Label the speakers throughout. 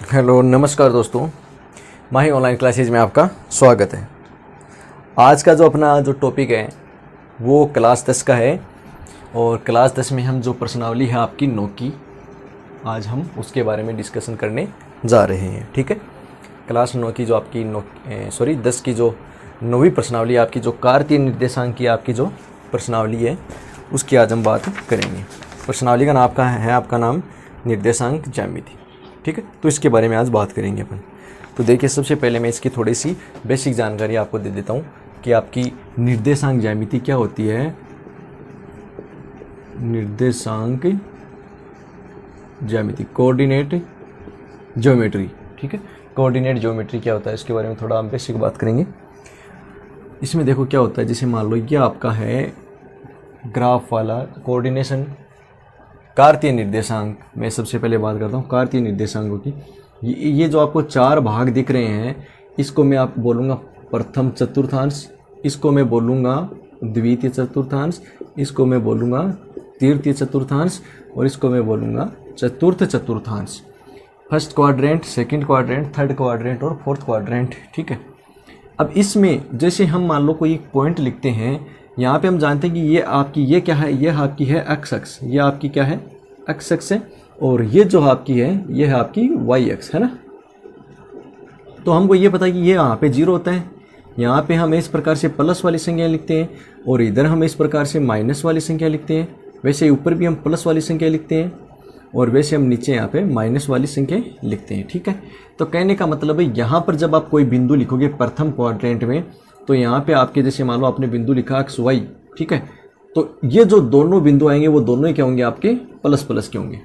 Speaker 1: Hello नमस्कार दोस्तों, माही online classes में आपका स्वागत है। आज का जो अपना जो टॉपिक है वो क्लास 10 का है और क्लास 10 में हम जो प्रश्नावली है आपकी 9 की, आज हम उसके बारे में डिस्कशन करने जा रहे हैं। ठीक है, क्लास 9 की जो आपकी 10 की जो 9वीं प्रश्नावली आपकी जो कार्तीय निर्देशांक की आपकी जो प्रश्नावली है उसकी आज हम बात करेंगे। प्रश्नावली का नाम है आपका नाम निर्देशांक ज्यामिति। ठीक है, तो इसके बारे में आज बात करेंगे अपन। तो देखिए, सबसे पहले मैं इसकी थोड़ी सी बेसिक जानकारी आपको दे देता हूँ कि आपकी निर्देशांक ज्यामिति क्या होती है। निर्देशांक ज्यामिति, कोऑर्डिनेट ज्योमेट्री। ठीक है, कोऑर्डिनेट ज्योमेट्री क्या होता है इसके बारे में थोड़ा हम बेसिक बात करेंगे। इसमें देखो क्या होता है, जैसे मान लो ये आपका है ग्राफ वाला कोऑर्डिनेशन कार्तीय निर्देशांक। मैं सबसे पहले बात करता हूँ कार्तीय निर्देशांकों की। ये जो आपको 4 भाग दिख रहे हैं, इसको मैं आप बोलूँगा प्रथम चतुर्थांश, इसको मैं बोलूँगा द्वितीय चतुर्थांश, इसको मैं बोलूँगा तृतीय चतुर्थांश और इसको मैं बोलूँगा चतुर्थ चतुर्थांश। First quadrant, second quadrant, third quadrant और फोर्थ क्वाड्रेंट। ठीक है, अब इसमें जैसे हम मान लो कोई एक पॉइंट लिखते हैं, यहाँ पे हम जानते हैं कि ये आपकी ये क्या है, ये आपकी है एक्स अक्ष, ये आपकी क्या है एक्स अक्ष है, और ये जो आपकी है ये है आपकी वाई अक्ष, है ना। तो हमको ये पता है कि ये यहाँ पे 0 होता है, यहाँ पे हम इस प्रकार से प्लस वाली संख्या लिखते हैं और इधर हम इस प्रकार से माइनस वाली संख्या लिखते हैं। वैसे ऊपर भी हम प्लस वाली संख्या लिखते हैं और वैसे हम नीचे यहाँ पे माइनस वाली संख्या लिखते हैं। ठीक है, तो कहने का मतलब है यहाँ पर जब आप कोई बिंदु लिखोगे प्रथम क्वाड्रेंट में, तो यहाँ पे आपके जैसे मान लो आपने बिंदु लिखा एक्स वाई। ठीक है, तो ये जो दोनों बिंदु आएंगे वो दोनों ही क्या होंगे आपके प्लस प्लस के होंगे,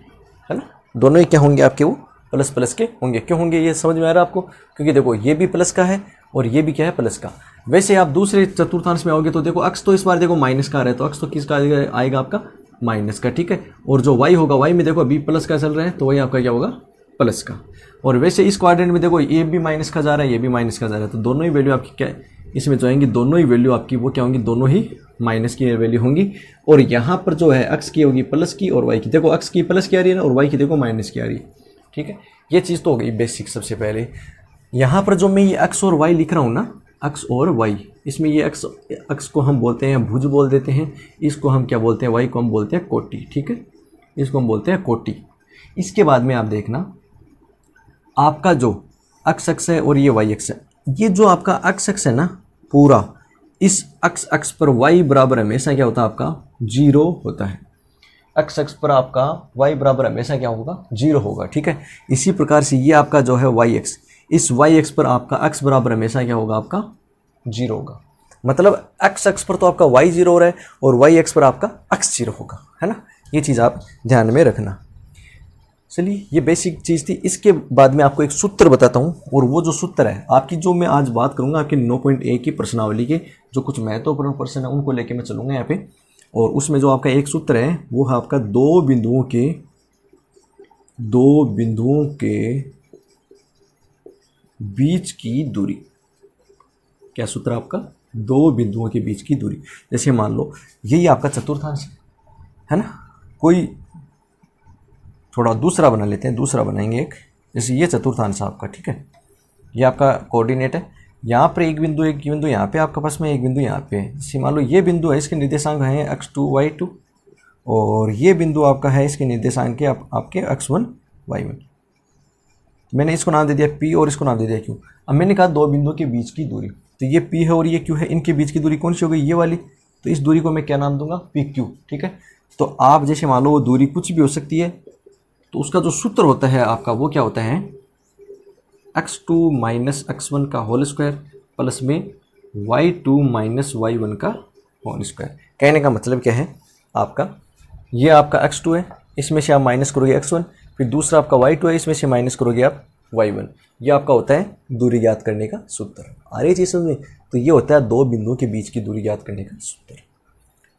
Speaker 1: है ना। दोनों ही क्या होंगे आपके, वो प्लस प्लस के होंगे। क्यों होंगे ये समझ में आ रहा है आपको? क्योंकि देखो ये भी प्लस का है और ये भी क्या है प्लस का। वैसे आप दूसरे चतुर्थांश में आओगे तो देखो अक्ष तो इस बार देखो माइनस का आ रहा है, तो अक्ष तो किसका आएगा आपका माइनस का। ठीक है, और जो वाई होगा, वाई में देखो अभी प्लस का चल रहा है तो वही आपका क्या होगा प्लस का। और वैसे इस क्वाड्रेंट में देखो ये भी माइनस का जा रहा है, ये भी माइनस का जा रहा है, तो दोनों ही वैल्यू आपकी क्या है इसमें जो आएंगी, दोनों ही वैल्यू आपकी वो क्या होंगी, दोनों ही माइनस की वैल्यू होंगी। और यहाँ पर जो है अक्ष की होगी प्लस की और वाई की, देखो अक्ष की प्लस की आ रही है ना और वाई की देखो माइनस की आ रही है। ठीक है, ये चीज़ तो हो गई बेसिक। सबसे पहले यहाँ पर जो मैं ये अक्ष और वाई लिख रहा हूँ ना, अक्ष और वाई, इसमें ये अक्ष को हम बोलते हैं भुज बोल देते हैं, इसको हम क्या बोलते हैं, वाई को हम बोलते हैं कोटि। ठीक है, इसको हम बोलते हैं कोटि। इसके बाद में आप देखना आपका जो अक्ष है और ये वाई अक्ष है, ये जो आपका अक्ष है ना पूरा, इस अक्ष पर y बराबर हमेशा क्या होता है आपका 0 होता है। अक्ष पर आपका y बराबर हमेशा क्या होगा 0 होगा। ठीक है, इसी प्रकार से ये आपका जो है y अक्ष, इस y अक्ष पर आपका अक्ष बराबर हमेशा क्या होगा आपका 0 होगा। मतलब अक्ष पर तो आपका y 0 हो रहा है और y अक्ष पर आपका अक्ष 0 होगा, है ना। ये चीज़ आप ध्यान में रखना। चलिए, ये बेसिक चीज़ थी। इसके बाद में आपको एक सूत्र बताता हूँ, और वो जो सूत्र है आपकी, जो मैं आज बात करूँगा आपकी 9.1 की प्रश्नावली के जो कुछ महत्वपूर्ण प्रश्न है उनको लेके मैं चलूँगा यहाँ पे। और उसमें जो आपका एक सूत्र है वो है आपका दो बिंदुओं के बीच की दूरी। क्या सूत्र आपका? 2 बिंदुओं के बीच की दूरी। जैसे मान लो यही आपका चतुर्थांश है ना, कोई थोड़ा दूसरा बना लेते हैं, दूसरा बनाएंगे एक, जैसे ये चतुर्थांश आपका। ठीक है, ये आपका कोऑर्डिनेट है, यहाँ पर एक बिंदु यहाँ पे आपके पास में एक बिंदु यहाँ पे है। जैसे मान लो ये बिंदु है, इसके निर्देशांक हैं x2 y2, और ये बिंदु आपका है, इसके निर्देशांक के आपके x1 y1। मैंने इसको नाम दे दिया p और इसको नाम दे दिया q। अब मैंने कहा 2 बिंदुओं के बीच की दूरी, तो ये p है और ये q है, इनके बीच की दूरी कौन सी हो गई, ये वाली। तो इस दूरी को मैं क्या नाम दूंगा, pq। ठीक है, तो आप जैसे मान लो वो दूरी कुछ भी हो सकती है, तो उसका जो सूत्र होता है आपका वो क्या होता है, x2 माइनस x1 का होल स्क्वायर प्लस में y2 माइनस y1 का होल स्क्वायर। कहने का मतलब क्या है आपका, ये आपका x2 है, इसमें से आप माइनस करोगे x1, फिर दूसरा आपका y2 है, इसमें से माइनस करोगे आप y1। ये आपका होता है दूरी ज्ञात करने का सूत्र। आ रही चीज़ समझ में? तो ये होता है 2 बिंदुओं के बीच की दूरी ज्ञात करने का सूत्र।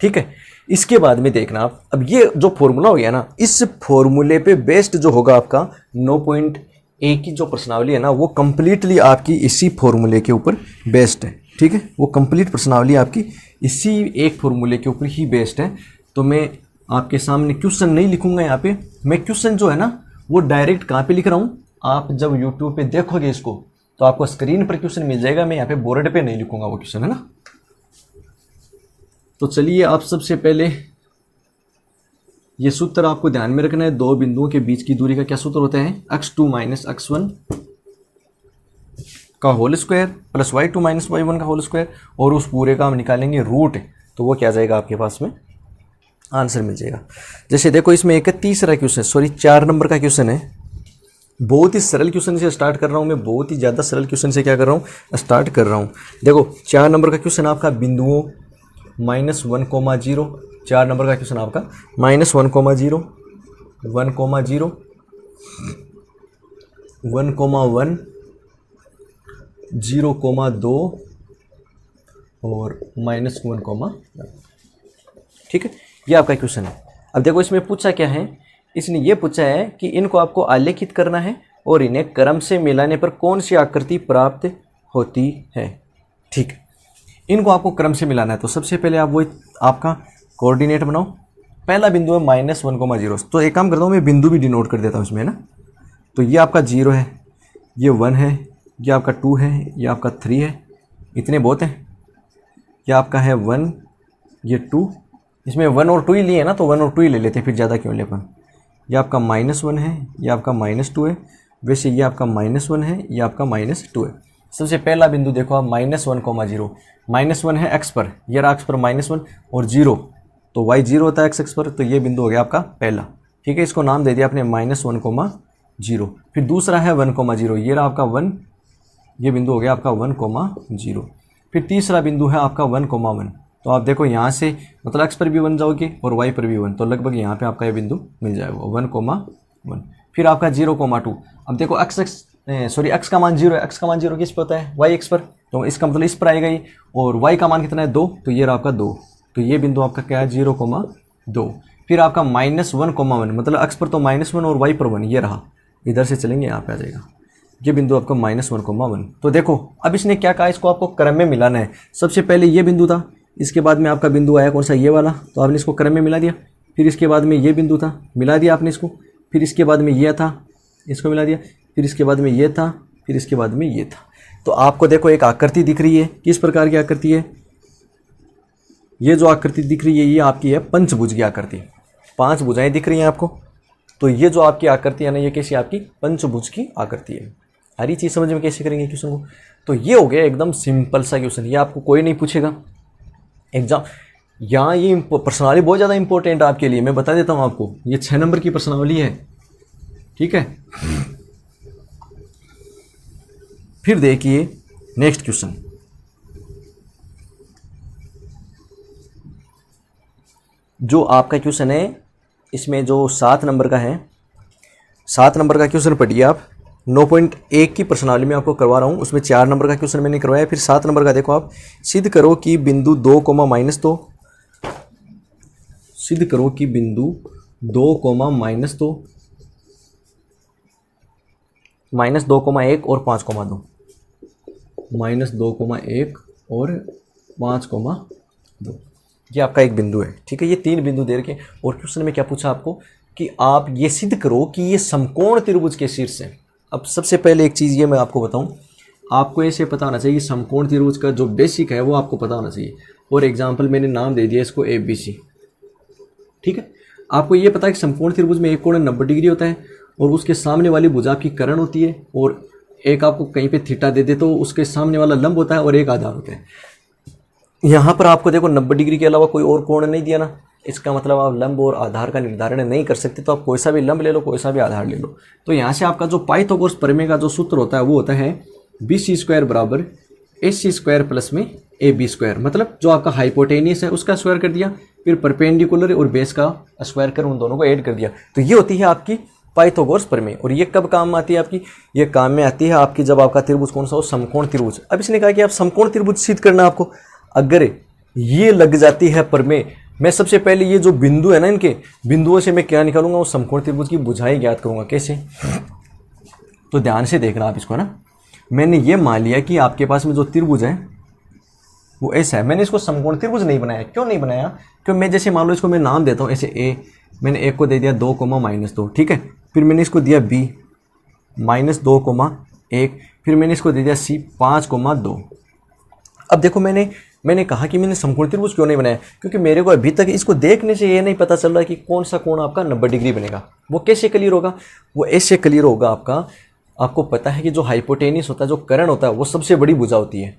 Speaker 1: ठीक है, इसके बाद में देखना आप, अब ये जो फॉर्मूला हो गया ना, इस फॉर्मूले पे बेस्ड जो होगा आपका 9.1 की जो प्रश्नावली है ना, वो कंप्लीटली आपकी इसी फॉर्मूले के ऊपर बेस्ड है। ठीक है, वो कंप्लीट प्रश्नावली आपकी इसी एक फॉर्मूले के ऊपर ही बेस्ड है। तो मैं आपके सामने क्वेश्चन नहीं लिखूंगा यहाँ पे, मैं क्वेश्चन जो है ना वो डायरेक्ट कहाँ पे लिख रहा हूँ, आप जब यूट्यूब पे देखोगे इसको तो आपको स्क्रीन पर क्वेश्चन मिल जाएगा, मैं यहाँ पे बोर्ड पे नहीं लिखूंगा वो क्वेश्चन, है ना। तो चलिए आप सबसे पहले ये सूत्र आपको ध्यान में रखना है, दो बिंदुओं के बीच की दूरी का क्या सूत्र होता है, x2 माइनस x1 का whole square plus y2 minus y1 का होल स्क्वायर, और उस पूरे का हम निकालेंगे रूट, तो वो क्या जाएगा आपके पास में आंसर मिल जाएगा। जैसे देखो इसमें एक तीसरा क्वेश्चन, सॉरी 4 नंबर का क्वेश्चन है। बहुत ही सरल क्वेश्चन से स्टार्ट कर रहा हूँ मैं, बहुत ही ज़्यादा सरल क्वेश्चन से क्या कर रहा हूँ, स्टार्ट कर रहा हूँ। देखो 4 नंबर का क्वेश्चन आपका बिंदुओं -1,0, 4 नंबर का क्वेश्चन आपका -1,0, 1,0, 1,1, 0,2 और -1,1। ठीक है, ये आपका क्वेश्चन है। अब देखो इसमें पूछा क्या है, इसने ये पूछा है कि इनको आपको आलेखित करना है और इन्हें क्रम से मिलाने पर कौन सी आकृति प्राप्त होती है। ठीक है, इनको आपको क्रम से मिलाना है, तो सबसे पहले आप वो आपका कोऑर्डिनेट बनाओ। पहला बिंदु है -1,0, तो एक काम करता हूँ मैं बिंदु भी डिनोट कर देता हूँ इसमें, है ना। तो ये आपका 0 है, ये 1 है, ये आपका 2 है, ये आपका 3 है, इतने बहुत हैं। ये आपका है 1, ये 2, इसमें 1 और 2 ही लिए ना, तो 1 और 2 ही ले लेते हैं, फिर ज़्यादा क्यों ले अपन। ये आपका -1 है, ये आपका -2 है, वैसे ये आपका -1 है, ये आपका -2 है। सबसे पहला बिंदु देखो आप -1,0, -1 है x पर, ये रहा x पर -1 और 0, तो y 0 होता है x पर, तो ये बिंदु हो गया आपका पहला। ठीक है, इसको नाम दे दिया आपने -1,0। फिर दूसरा है 1,0, ये रहा आपका 1, ये बिंदु हो गया आपका 1,0। फिर तीसरा बिंदु है आपका 1,1, तो आप देखो यहाँ से मतलब x पर भी 1 जाओगे और y पर भी 1, तो लगभग यहाँ पे आपका ये बिंदु मिल जाएगा 1,1। फिर आपका 0,2, अब देखो x का मान 0 है, x का मान 0 किस पर होता है, y x पर, तो इसका मतलब इस पर आएगा ही, और y का मान कितना है 2, तो ये रहा आपका 2, तो ये बिंदु आपका क्या है 0,2। फिर आपका -1,1, मतलब x पर तो -1 और y पर 1, ये रहा, इधर से चलेंगे यहाँ पे आ जाएगा, ये बिंदु आपका -1,1। तो देखो अब इसने क्या कहा, इसको आपको क्रम में मिलाना है। सबसे पहले ये बिंदु था, इसके बाद में आपका बिंदु आया कौन सा, ये वाला, तो आपने इसको क्रम में मिला दिया। फिर इसके बाद में ये बिंदु था, मिला दिया आपने इसको। फिर इसके बाद में ये था, इसको मिला दिया। फिर इसके बाद में ये था, फिर इसके बाद में ये था। तो आपको देखो एक आकृति दिख रही है, किस प्रकार की आकृति है, ये जो आकृति दिख रही है ये आपकी है पंचभुज की आकृति, 5 भुजाएं दिख रही हैं आपको। तो ये जो आपकी आकृति है ना, ये कैसी आपकी पंचभुज की आकृति है। हरी चीज़ समझ में कैसे करेंगे क्वेश्चन को। तो ये हो गया एकदम सिंपल सा क्वेश्चन, ये आपको कोई नहीं पूछेगा एग्जाम। यहाँ ये प्रश्नावली बहुत ज़्यादा इंपॉर्टेंट है आपके लिए, मैं बता देता हूँ आपको, ये 6 नंबर की प्रश्नावली है। ठीक है, फिर देखिए नेक्स्ट क्वेश्चन, जो आपका क्वेश्चन है इसमें जो 7 नंबर का है, 7 नंबर का क्वेश्चन पढ़िए आप। 9.1 की प्रश्नावली में आपको करवा रहा हूँ, उसमें 4 नंबर का क्वेश्चन मैंने करवाया। फिर 7 नंबर का देखो आप, सिद्ध करो कि बिंदु 2, -2, सिद्ध करो कि बिंदु 2, -2, -2,1 और 5,2, -2,1 और 5,2, ये आपका एक बिंदु है। ठीक है, ये 3 बिंदु दे रखे। और क्वेश्चन में क्या पूछा आपको कि आप ये सिद्ध करो कि ये समकोण त्रिभुज के शीर्ष है। अब सबसे पहले एक चीज़ ये मैं आपको बताऊं, आपको ऐसे पता होना चाहिए समकोण त्रिभुज का जो बेसिक है वो आपको पता होना चाहिए। और एग्जांपल मैंने नाम दे दिया इसको ABC। ठीक है, आपको ये पता है कि समकोण त्रिभुज में एक कोण 90 डिग्री होता है और उसके सामने वाली भुजा आपकी कर्ण होती है, और एक आपको कहीं पे थीटा दे दे तो उसके सामने वाला लंब होता है और एक आधार होता है। यहाँ पर आपको देखो 90 डिग्री के अलावा कोई और कोण नहीं दिया ना, इसका मतलब आप लंब और आधार का निर्धारण नहीं कर सकते, तो आप कोई सा भी लंब ले लो, कोई सा भी आधार ले लो। तो यहाँ से आपका जो पाइथागोरस प्रमेय का जो सूत्र होता है वो होता है BC² बराबर AC² प्लस में AB², मतलब जो आपका हाइपोटेनियस है उसका स्क्वायर कर दिया, फिर परपेंडिकुलर और बेस का स्क्वायर कर उन दोनों को ऐड कर दिया। तो ये होती है आपकी पाइथागोरस प्रमेय। और ये कब काम में आती है आपकी, ये काम में आती है आपकी जब आपका त्रिभुज कौन सा हो, समकोण त्रिभुज। अब इसने कहा कि आप समकोण त्रिभुज सिद्ध करना आपको, अगर ये लग जाती है प्रमेय, मैं सबसे पहले ये जो बिंदु है ना, इनके बिंदुओं से मैं क्या निकालूंगा, वो समकोण त्रिभुज की भुजाएं ज्ञात करूंगा। कैसे, तो ध्यान से देखना आप इसको ना। मैंने ये मान लिया कि आपके पास में जो त्रिभुज है वो ऐसा है, मैंने इसको समकोण त्रिभुज नहीं बनाया। क्यों नहीं बनाया, क्योंकि मैं जैसे मान लो इसको मैं नाम देता हूँ ऐसे A, मैंने एक को दे दिया 2, -2, ठीक है। फिर मैंने इसको दिया B, -2,1। फिर मैंने इसको दे दिया C 5,2। अब देखो मैंने कहा कि मैंने समकोण त्रिभुज क्यों नहीं बनाया, क्योंकि मेरे को अभी तक इसको देखने से ये नहीं पता चल रहा कि कौन सा कोण आपका 90 डिग्री बनेगा। वो कैसे क्लियर होगा? वो ऐसे क्लियर होगा आपको पता है कि जो हाइपोटेनियस होता है, जो कर्ण होता है, वो सबसे बड़ी भुजा होती है,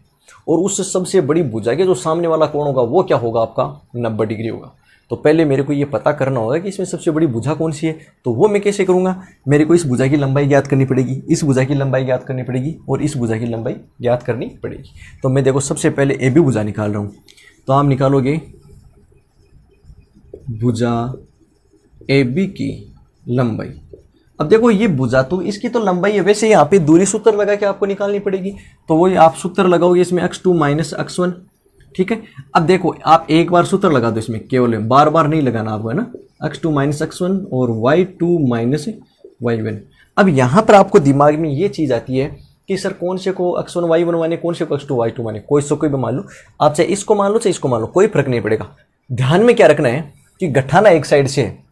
Speaker 1: और उस सबसे बड़ी भुजा के जो सामने वाला कोण होगा वो क्या होगा आपका 90 डिग्री होगा। तो पहले मेरे को ये पता करना होगा कि इसमें सबसे बड़ी भुजा कौन सी है। तो वो मैं कैसे करूँगा? मेरे को इस भुजा की लंबाई ज्ञात करनी पड़ेगी, इस भुजा की लंबाई ज्ञात करनी पड़ेगी, और इस भुजा की लंबाई ज्ञात करनी पड़ेगी। तो मैं देखो सबसे पहले ए बी भुजा निकाल रहा हूँ। तो आप निकालोगे भुजा ए बी की लंबाई। अब देखो ये भुजा तो इसकी तो लंबाई है, वैसे यहाँ पे दूरी सूत्र लगा के आपको निकालनी पड़ेगी। तो वो आप सूत्र लगाओगे इसमें x2 माइनस x1, ठीक है। अब देखो आप एक बार सूत्र लगा दो इसमें, केवल बार बार नहीं लगाना आपको, है ना। x2 माइनस x1 और y2 माइनस y1। अब यहाँ पर आपको दिमाग में ये चीज़ आती है कि सर कौन से को x1 y1 माने, कौन से को x2 y2 माने। कोई से कोई भी मान लो आप, चाहे इसको मान लो चाहे इसको मान लो, कोई फर्क नहीं पड़ेगा। ध्यान में क्या रखना है कि गठाना एक साइड से है,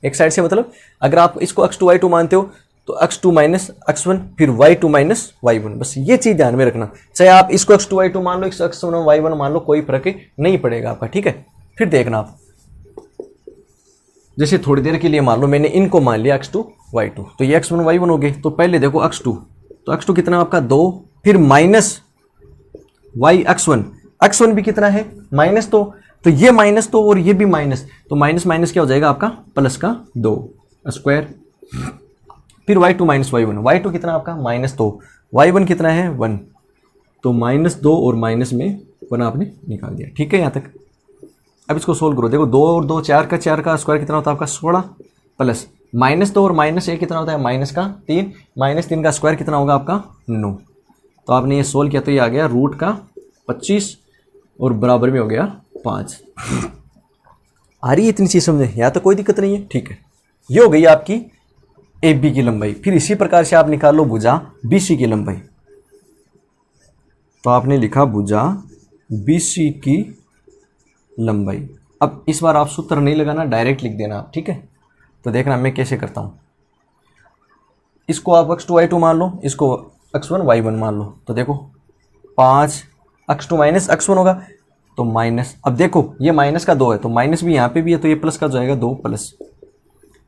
Speaker 1: एक साइड से मतलब अगर आप इसको x2 y2 मानते हो तो x2 माइनस x1 फिर y2 माइनस y1, बस ये चीज़ ध्यान में रखना। चाहे आप इसको x2 y2 मान लो, इसको x1 y1 मान लो, कोई फर्क नहीं पड़ेगा आपका, ठीक है। फिर देखना आप, जैसे थोड़ी देर के लिए मान लो मैंने इनको मान लिया x2 y2, तो ये x1 y1 हो गए। तो पहले देखो x2, तो x2 कितना आपका 2, फिर माइनस y x1 भी कितना है -2, तो ये -2 और ये भी माइनस, तो माइनस माइनस क्या हो जाएगा आपका प्लस का 2 स्क्वायर। फिर y2 माइनस y1, y2 कितना आपका -2, y1 कितना है 1, तो -2 और माइनस में 1 आपने निकाल दिया, ठीक है यहाँ तक। अब इसको सोल्व करो, देखो 2 और 2 4 का स्क्वायर कितना होता है आपका 16, प्लस -2 और -1 कितना होता है -3, -3 का स्क्वायर कितना होगा आपका 9। तो आपने ये सोल्व किया तो ये आ गया रूट का 25 और बराबर में हो गया 5। आ रही है इतनी चीज़ समझे, यहाँ तो कोई दिक्कत नहीं है, ठीक है। ये हो गई आपकी ए बी की लंबाई। फिर इसी प्रकार से आप निकाल लो भुजा बी सी की लंबाई। तो आपने लिखा भुजा बी सी की लंबाई। अब इस बार आप सूत्र नहीं लगाना, डायरेक्ट लिख देना आप, ठीक है। तो देखना मैं कैसे करता हूँ। इसको आप x2 y2 मान लो, इसको x1 y1 मान लो। तो देखो 5 x2 माइनस x1 होगा तो माइनस, अब देखो ये माइनस का 2 है तो माइनस भी यहाँ पे भी है, तो ये प्लस का जाएगा 2 प्लस।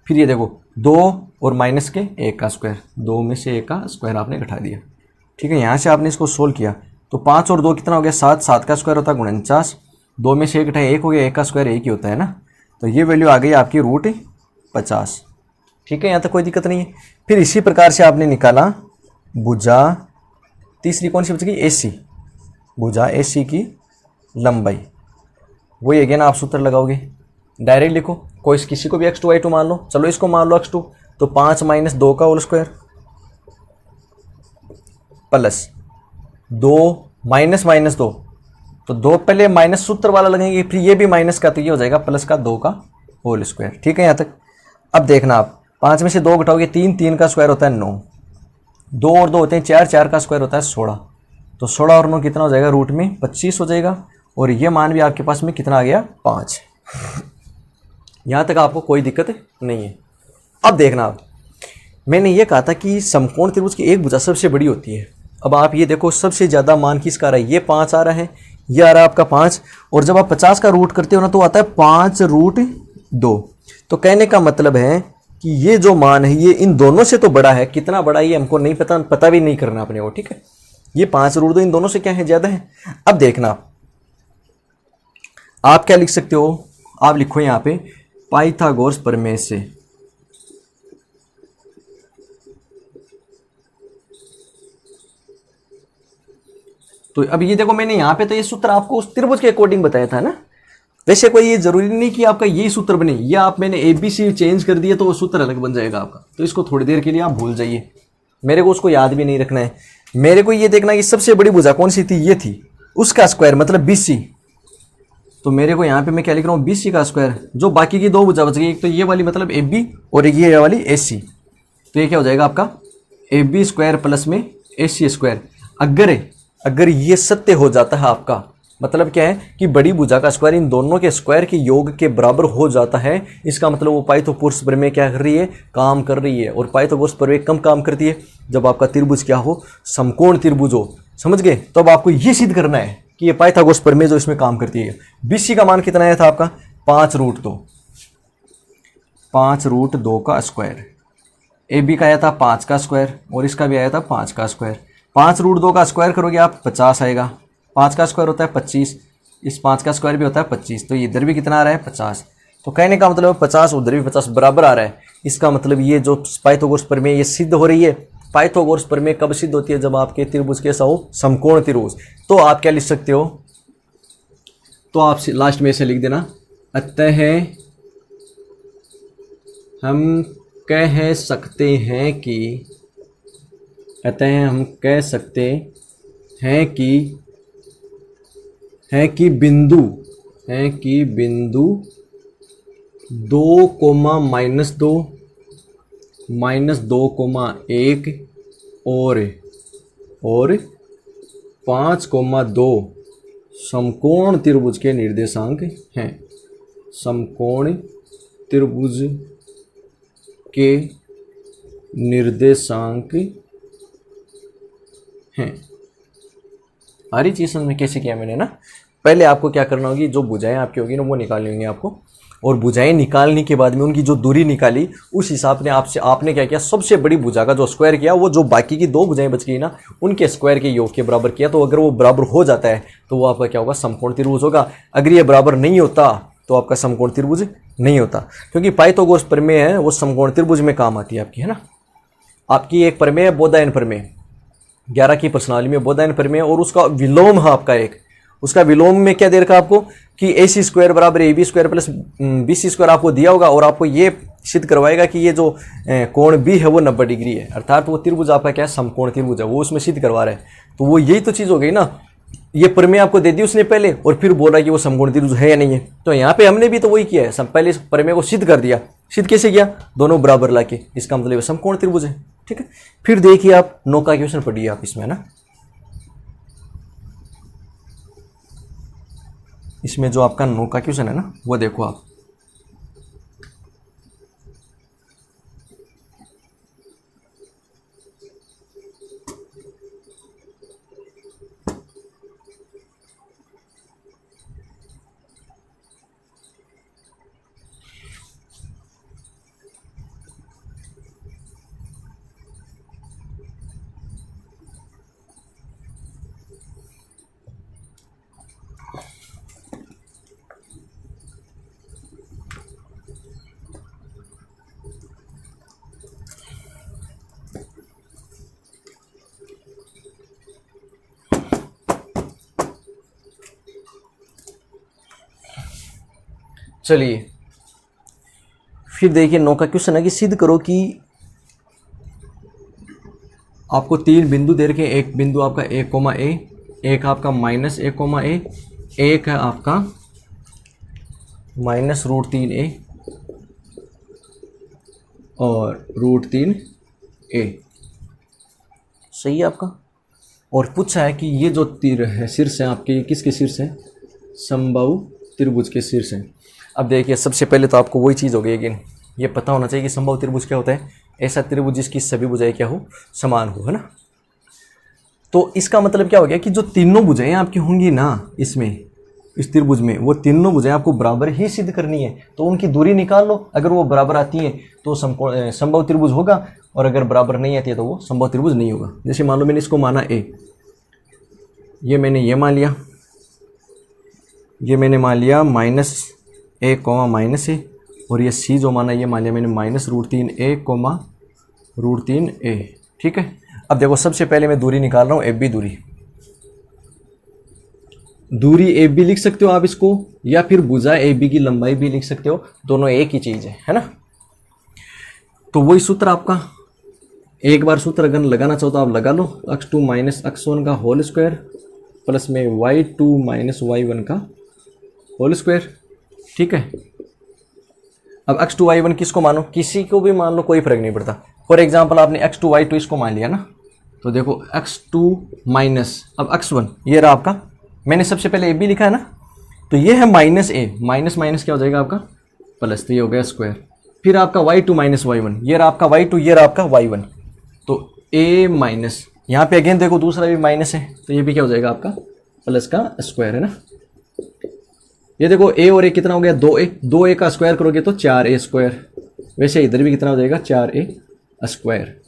Speaker 1: फिर ये देखो 2 और माइनस के 1 का स्क्वायर, 2 में से 1 का स्क्वायर आपने घटा दिया, ठीक है। यहाँ से आपने इसको सोल्व किया तो 5 और 2 कितना हो गया 7, 7 का स्क्वायर होता है 49, 2 में से 1 घटाया 1 हो गया, 1 का स्क्वायर 1 ही होता है ना। तो ये वैल्यू आ गई आपकी रूट 50, ठीक है। यहाँ तक कोई दिक्कत नहीं है। फिर इसी प्रकार से आपने निकाला भुजा तीसरी कौन सी बच गई ए सी, भुजा ए सी की लंबाई। वही अगेन आप सूत्र लगाओगे, डायरेक्ट लिखो, कोई किसी को भी x2 y2 मान लो, चलो इसको मान लो x2, तो 5 माइनस 2 का whole square plus 2 minus minus 2, तो 2 पहले माइनस सूत्र वाला लगेंगे, फिर ये भी माइनस का, तो ये हो जाएगा प्लस का 2 का होल स्क्वायर, ठीक है यहाँ तक। अब देखना आप 5 में से 2 घटाओगे 3, 3 का स्क्वायर होता है 9, 2 और 2 होते हैं 4, 4 का स्क्वायर होता है 16, तो 16 और 9 कितना हो जाएगा रूट में 25 हो जाएगा। और ये मान भी आपके पास में कितना आ गया 5। यहाँ तक आपको कोई दिक्कत नहीं है। अब देखना आप, मैंने ये कहा था कि समकोण त्रिभुज की एक भुजा सबसे बड़ी होती है। अब आप ये देखो सबसे ज़्यादा मान किसका आ रहा है, ये 5 आ रहा है, ये आ रहा है आपका 5, और जब आप 50 का रूट करते हो ना तो आता है 5√2। तो कहने का मतलब है कि ये जो मान है ये इन दोनों से तो बड़ा है, कितना बड़ा ये हमको नहीं पता भी नहीं करना अपने को, ठीक है। ये 5√2 इन दोनों से क्या है, ज़्यादा है। अब देखना आप क्या लिख सकते हो, आप लिखो यहाँ पे पाइथागोरस प्रमेय से। तो अब ये देखो मैंने यहाँ पे तो ये सूत्र आपको उस त्रिभुज के अकॉर्डिंग बताया था ना, वैसे कोई ये जरूरी नहीं कि आपका यही सूत्र बने, ये आप मैंने ABC चेंज कर दिया तो वो सूत्र अलग बन जाएगा आपका। तो इसको थोड़ी देर के लिए आप भूल जाइए, मेरे को उसको याद भी नहीं रखना है। मेरे को ये देखना कि सबसे बड़ी भुजा कौन सी थी, ये थी, उसका स्क्वायर मतलब BC। तो मेरे को यहाँ पे मैं क्या लिख रहा हूँ BC का स्क्वायर, जो बाकी की 2 भुजा बच गई, एक तो ये वाली मतलब AB और एक ये वाली AC। तो ये क्या हो जाएगा आपका AB² प्लस में AC²। अगर ये सत्य हो जाता है आपका मतलब क्या है कि बड़ी भुजा का स्क्वायर इन दोनों के स्क्वायर के योग के बराबर हो जाता है। इसका मतलब वो पाइथागोरस प्रमेय क्या कर रही है, काम कर रही है। और पाइथागोरस प्रमेय कम काम करती है जब आपका त्रिभुज क्या हो, समकोण त्रिभुज हो। समझ गए? तो अब आपको ये सिद्ध करना है कि ये पाइथागोरस प्रमेय जो इसमें काम करती है। BC का मान कितना आया था आपका, 5√2, 5√2 का स्क्वायर। AB का आया था 5 का स्क्वायर और इसका भी आया था 5 का स्क्वायर। 5√2 का स्क्वायर करोगे आप 50 आएगा। 5 का स्क्वायर होता है 25, इस 5 का स्क्वायर भी होता है 25, तो इधर भी कितना आ रहा है 50। तो कहने का मतलब 50 उधर भी 50 बराबर आ रहा है। इसका मतलब ये जो पाइथागोरस प्रमेय ये सिद्ध हो रही है। पाइथागोरस प्रमेय कब सिद्ध होती है, जब आपके त्रिभुज कैसा हो, समकोण त्रिभुज। तो आप क्या लिख सकते हो, तो आप लास्ट में ऐसे लिख देना, अतः हम कह सकते हैं कि, अतः हम कह सकते हैं बिंदु 2, -2, -2,1 और 5,2 समकोण त्रिभुज के निर्देशांक हैं। समकोण त्रिभुज के निर्देशांक हैं। आ रही चीज समझ में कैसे किया मैंने ना। पहले आपको क्या करना होगी, जो भुजाएं आपकी होगी ना वो निकालनी होंगी आपको, और भुजाएं निकालने के बाद में उनकी जो दूरी निकाली उस हिसाब से आपने क्या किया, सबसे बड़ी भुजा का जो स्क्वायर किया वो जो बाकी की 2 भुजाएं बच गई ना उनके स्क्वायर के योग के बराबर किया। तो अगर वो बराबर हो जाता है तो वो आपका क्या होगा, समकोण त्रिभुज होगा। अगर ये बराबर नहीं होता तो आपका समकोण त्रिभुज नहीं होता, क्योंकि पाइथागोरस प्रमेय है वो समकोण त्रिभुज में काम आती है आपकी, है ना। आपकी एक प्रमेय है बोधायन प्रमेय, 11 की प्रश्नावली में बोधायन प्रमेय, और उसका विलोम है आपका एक। उसका विलोम में क्या दे रखा आपको कि AC स्क्वायर बराबर AB square plus BC square आपको दिया होगा, और आपको ये सिद्ध करवाएगा कि ये जो कोण B है वो 90 डिग्री है, अर्थात वो त्रिभुज आपका क्या है, समकोण त्रिभुज है, वो उसमें सिद्ध करवा रहा है। तो वो यही तो चीज़ हो गई ना, ये प्रमेय आपको दे दी उसने पहले और फिर बोला कि वो समकोण त्रिभुज है या नहीं है। तो यहाँ पे हमने भी तो वही किया है, पहले प्रमेय को सिद्ध कर दिया। सिद्ध कैसे किया, दोनों बराबर लाके, इसका मतलब समकोण त्रिभुज है। ठीक है, फिर देखिए आप 9 का क्वेश्चन पढ़िए आप इसमें, है ना। इसमें जो आपका 9 का क्वेश्चन है ना वो देखो आप, चलिए फिर देखिए 9 का क्वेश्चन है कि सिद्ध करो कि आपको 3 बिंदु दे रखे, एक बिंदु आपका A, एक आपका -1, एक है आपका -√3a और √3a, सही है आपका। और पूछा है कि ये जो तीर है शीर्ष है आपके, ये किसके शीर्ष है, समबाहु त्रिभुज के शीर्ष है। अब देखिए सबसे पहले तो आपको वही चीज़ हो गई, लेकिन ये पता होना चाहिए कि समबाहु त्रिभुज क्या होता है, ऐसा त्रिभुज जिसकी सभी भुजाएं क्या हो, समान हो, है ना। तो इसका मतलब क्या हो गया कि जो तीनों भुजाएं आपकी होंगी ना इसमें, इस त्रिभुज में, वो तीनों भुजाएं आपको बराबर ही सिद्ध करनी है। तो उनकी दूरी निकाल लो, अगर वो बराबर आती है तो समबाहु त्रिभुज होगा, और अगर बराबर नहीं आती है तो वो समबाहु त्रिभुज नहीं होगा। जैसे मान लो मैंने इसको माना A, ये मैंने ये मान लिया, ये मैंने मान लिया -1, -a, और ये C जो माना ये मान लिया मैंने -√3a, √3a। ठीक है, अब देखो सबसे पहले मैं दूरी निकाल रहा हूँ, AB दूरी AB लिख सकते हो आप इसको, या फिर भुजा AB की लंबाई भी लिख सकते हो, दोनों एक ही चीज़ है ना। तो वही सूत्र आपका, एक बार सूत्र अगर लगाना चाहो तो आप लगा लो, x2 - x1 का होल स्क्वायर प्लस में y2 - y1 का होल स्क्वायर। ठीक है, अब x2 y1 किसको मानो, किसी को भी मान लो, कोई फर्क नहीं पड़ता। फॉर एग्जांपल आपने x2 y2 इसको मान लिया ना, तो देखो x2 माइनस अब x1 ये रहा आपका मैंने सबसे पहले ए बी लिखा है ना, तो ये है माइनस ए, माइनस माइनस क्या हो जाएगा आपका प्लस, तो ये हो गया स्क्वायर। फिर आपका y2 माइनस y1, ये रहा आपका y2, ये रहा आपका y1, तो a माइनस, यहाँ पे अगेन देखो दूसरा भी माइनस है, तो ये भी क्या हो जाएगा आपका प्लस का स्क्वायर है ना। ये देखो a और a कितना हो गया 2a, 2a का स्क्वायर करोगे तो 4a स्क्वायर, वैसे इधर भी कितना हो जाएगा 4a स्क्वायर,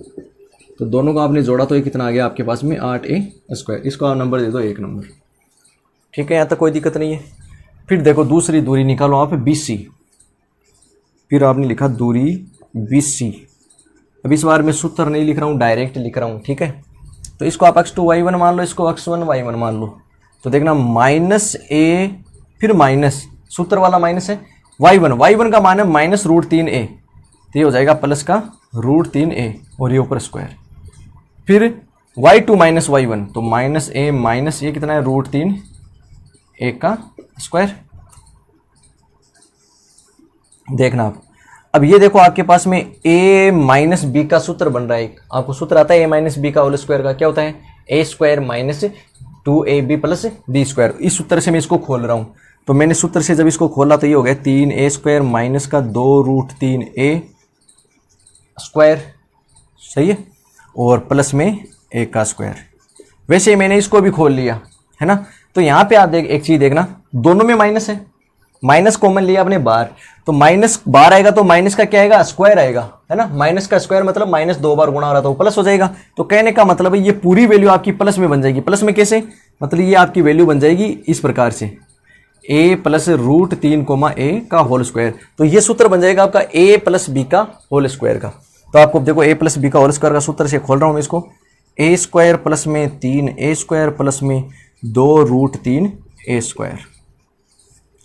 Speaker 1: तो दोनों को आपने जोड़ा तो ये कितना आ गया आपके पास में 8a स्क्वायर। इसको आप नंबर दे दो 1 नंबर, ठीक है, यहाँ तक कोई दिक्कत नहीं है। फिर देखो दूसरी दूरी निकालो आप BC, फिर आपने लिखा दूरी BC। अब इस बार मैं सूत्र नहीं लिख रहा हूँ, डायरेक्ट लिख रहा हूँ, ठीक है। तो इसको आप x2 y1 मान लो, इसको x1 y1 मान लो, तो देखना माइनस a फिर माइनस, सूत्र वाला माइनस है, y1 का मान है माइनस √3a, तो ये हो जाएगा प्लस का √3a और ये ऊपर स्क्वायर। फिर y2 माइनस y1, तो माइनस a माइनस ये कितना है √3a का स्क्वायर। देखना आप, अब ये देखो आपके पास में a माइनस बी का सूत्र बन रहा है, आपको सूत्र आता है a माइनस बी का होल स्क्वायर का, क्या होता है a square minus 2ab plus b square. इस सूत्र से मैं इसको खोल रहा हूँ, तो मैंने सूत्र से जब इसको खोला तो ये हो गया 3a स्क्वायर माइनस का 2√3a स्क्वायर, सही है, और प्लस में a का स्क्वायर। वैसे मैंने इसको भी खोल लिया है ना, तो यहाँ पे आप देख एक चीज देखना, दोनों में माइनस है, माइनस कॉमन लिया आपने बाहर, तो माइनस बाहर आएगा तो माइनस का क्या आएगा स्क्वायर आएगा, है ना, माइनस का स्क्वायर मतलब माइनस 2 बार गुणा हो रहा था वो प्लस हो जाएगा। तो कहने का मतलब है ये पूरी वैल्यू आपकी प्लस में बन जाएगी। प्लस में कैसे, मतलब ये आपकी वैल्यू बन जाएगी इस प्रकार से a प्लस √3 a का होल स्क्वायर, तो ये सूत्र बन जाएगा आपका a प्लस बी का होल स्क्वायर का। तो आपको देखो a प्लस बी का होल स्क्वायर का सूत्र से खोल रहा हूँ मैं इसको, a स्क्वायर प्लस में 3a स्क्वायर प्लस में 2√3a स्क्वायर।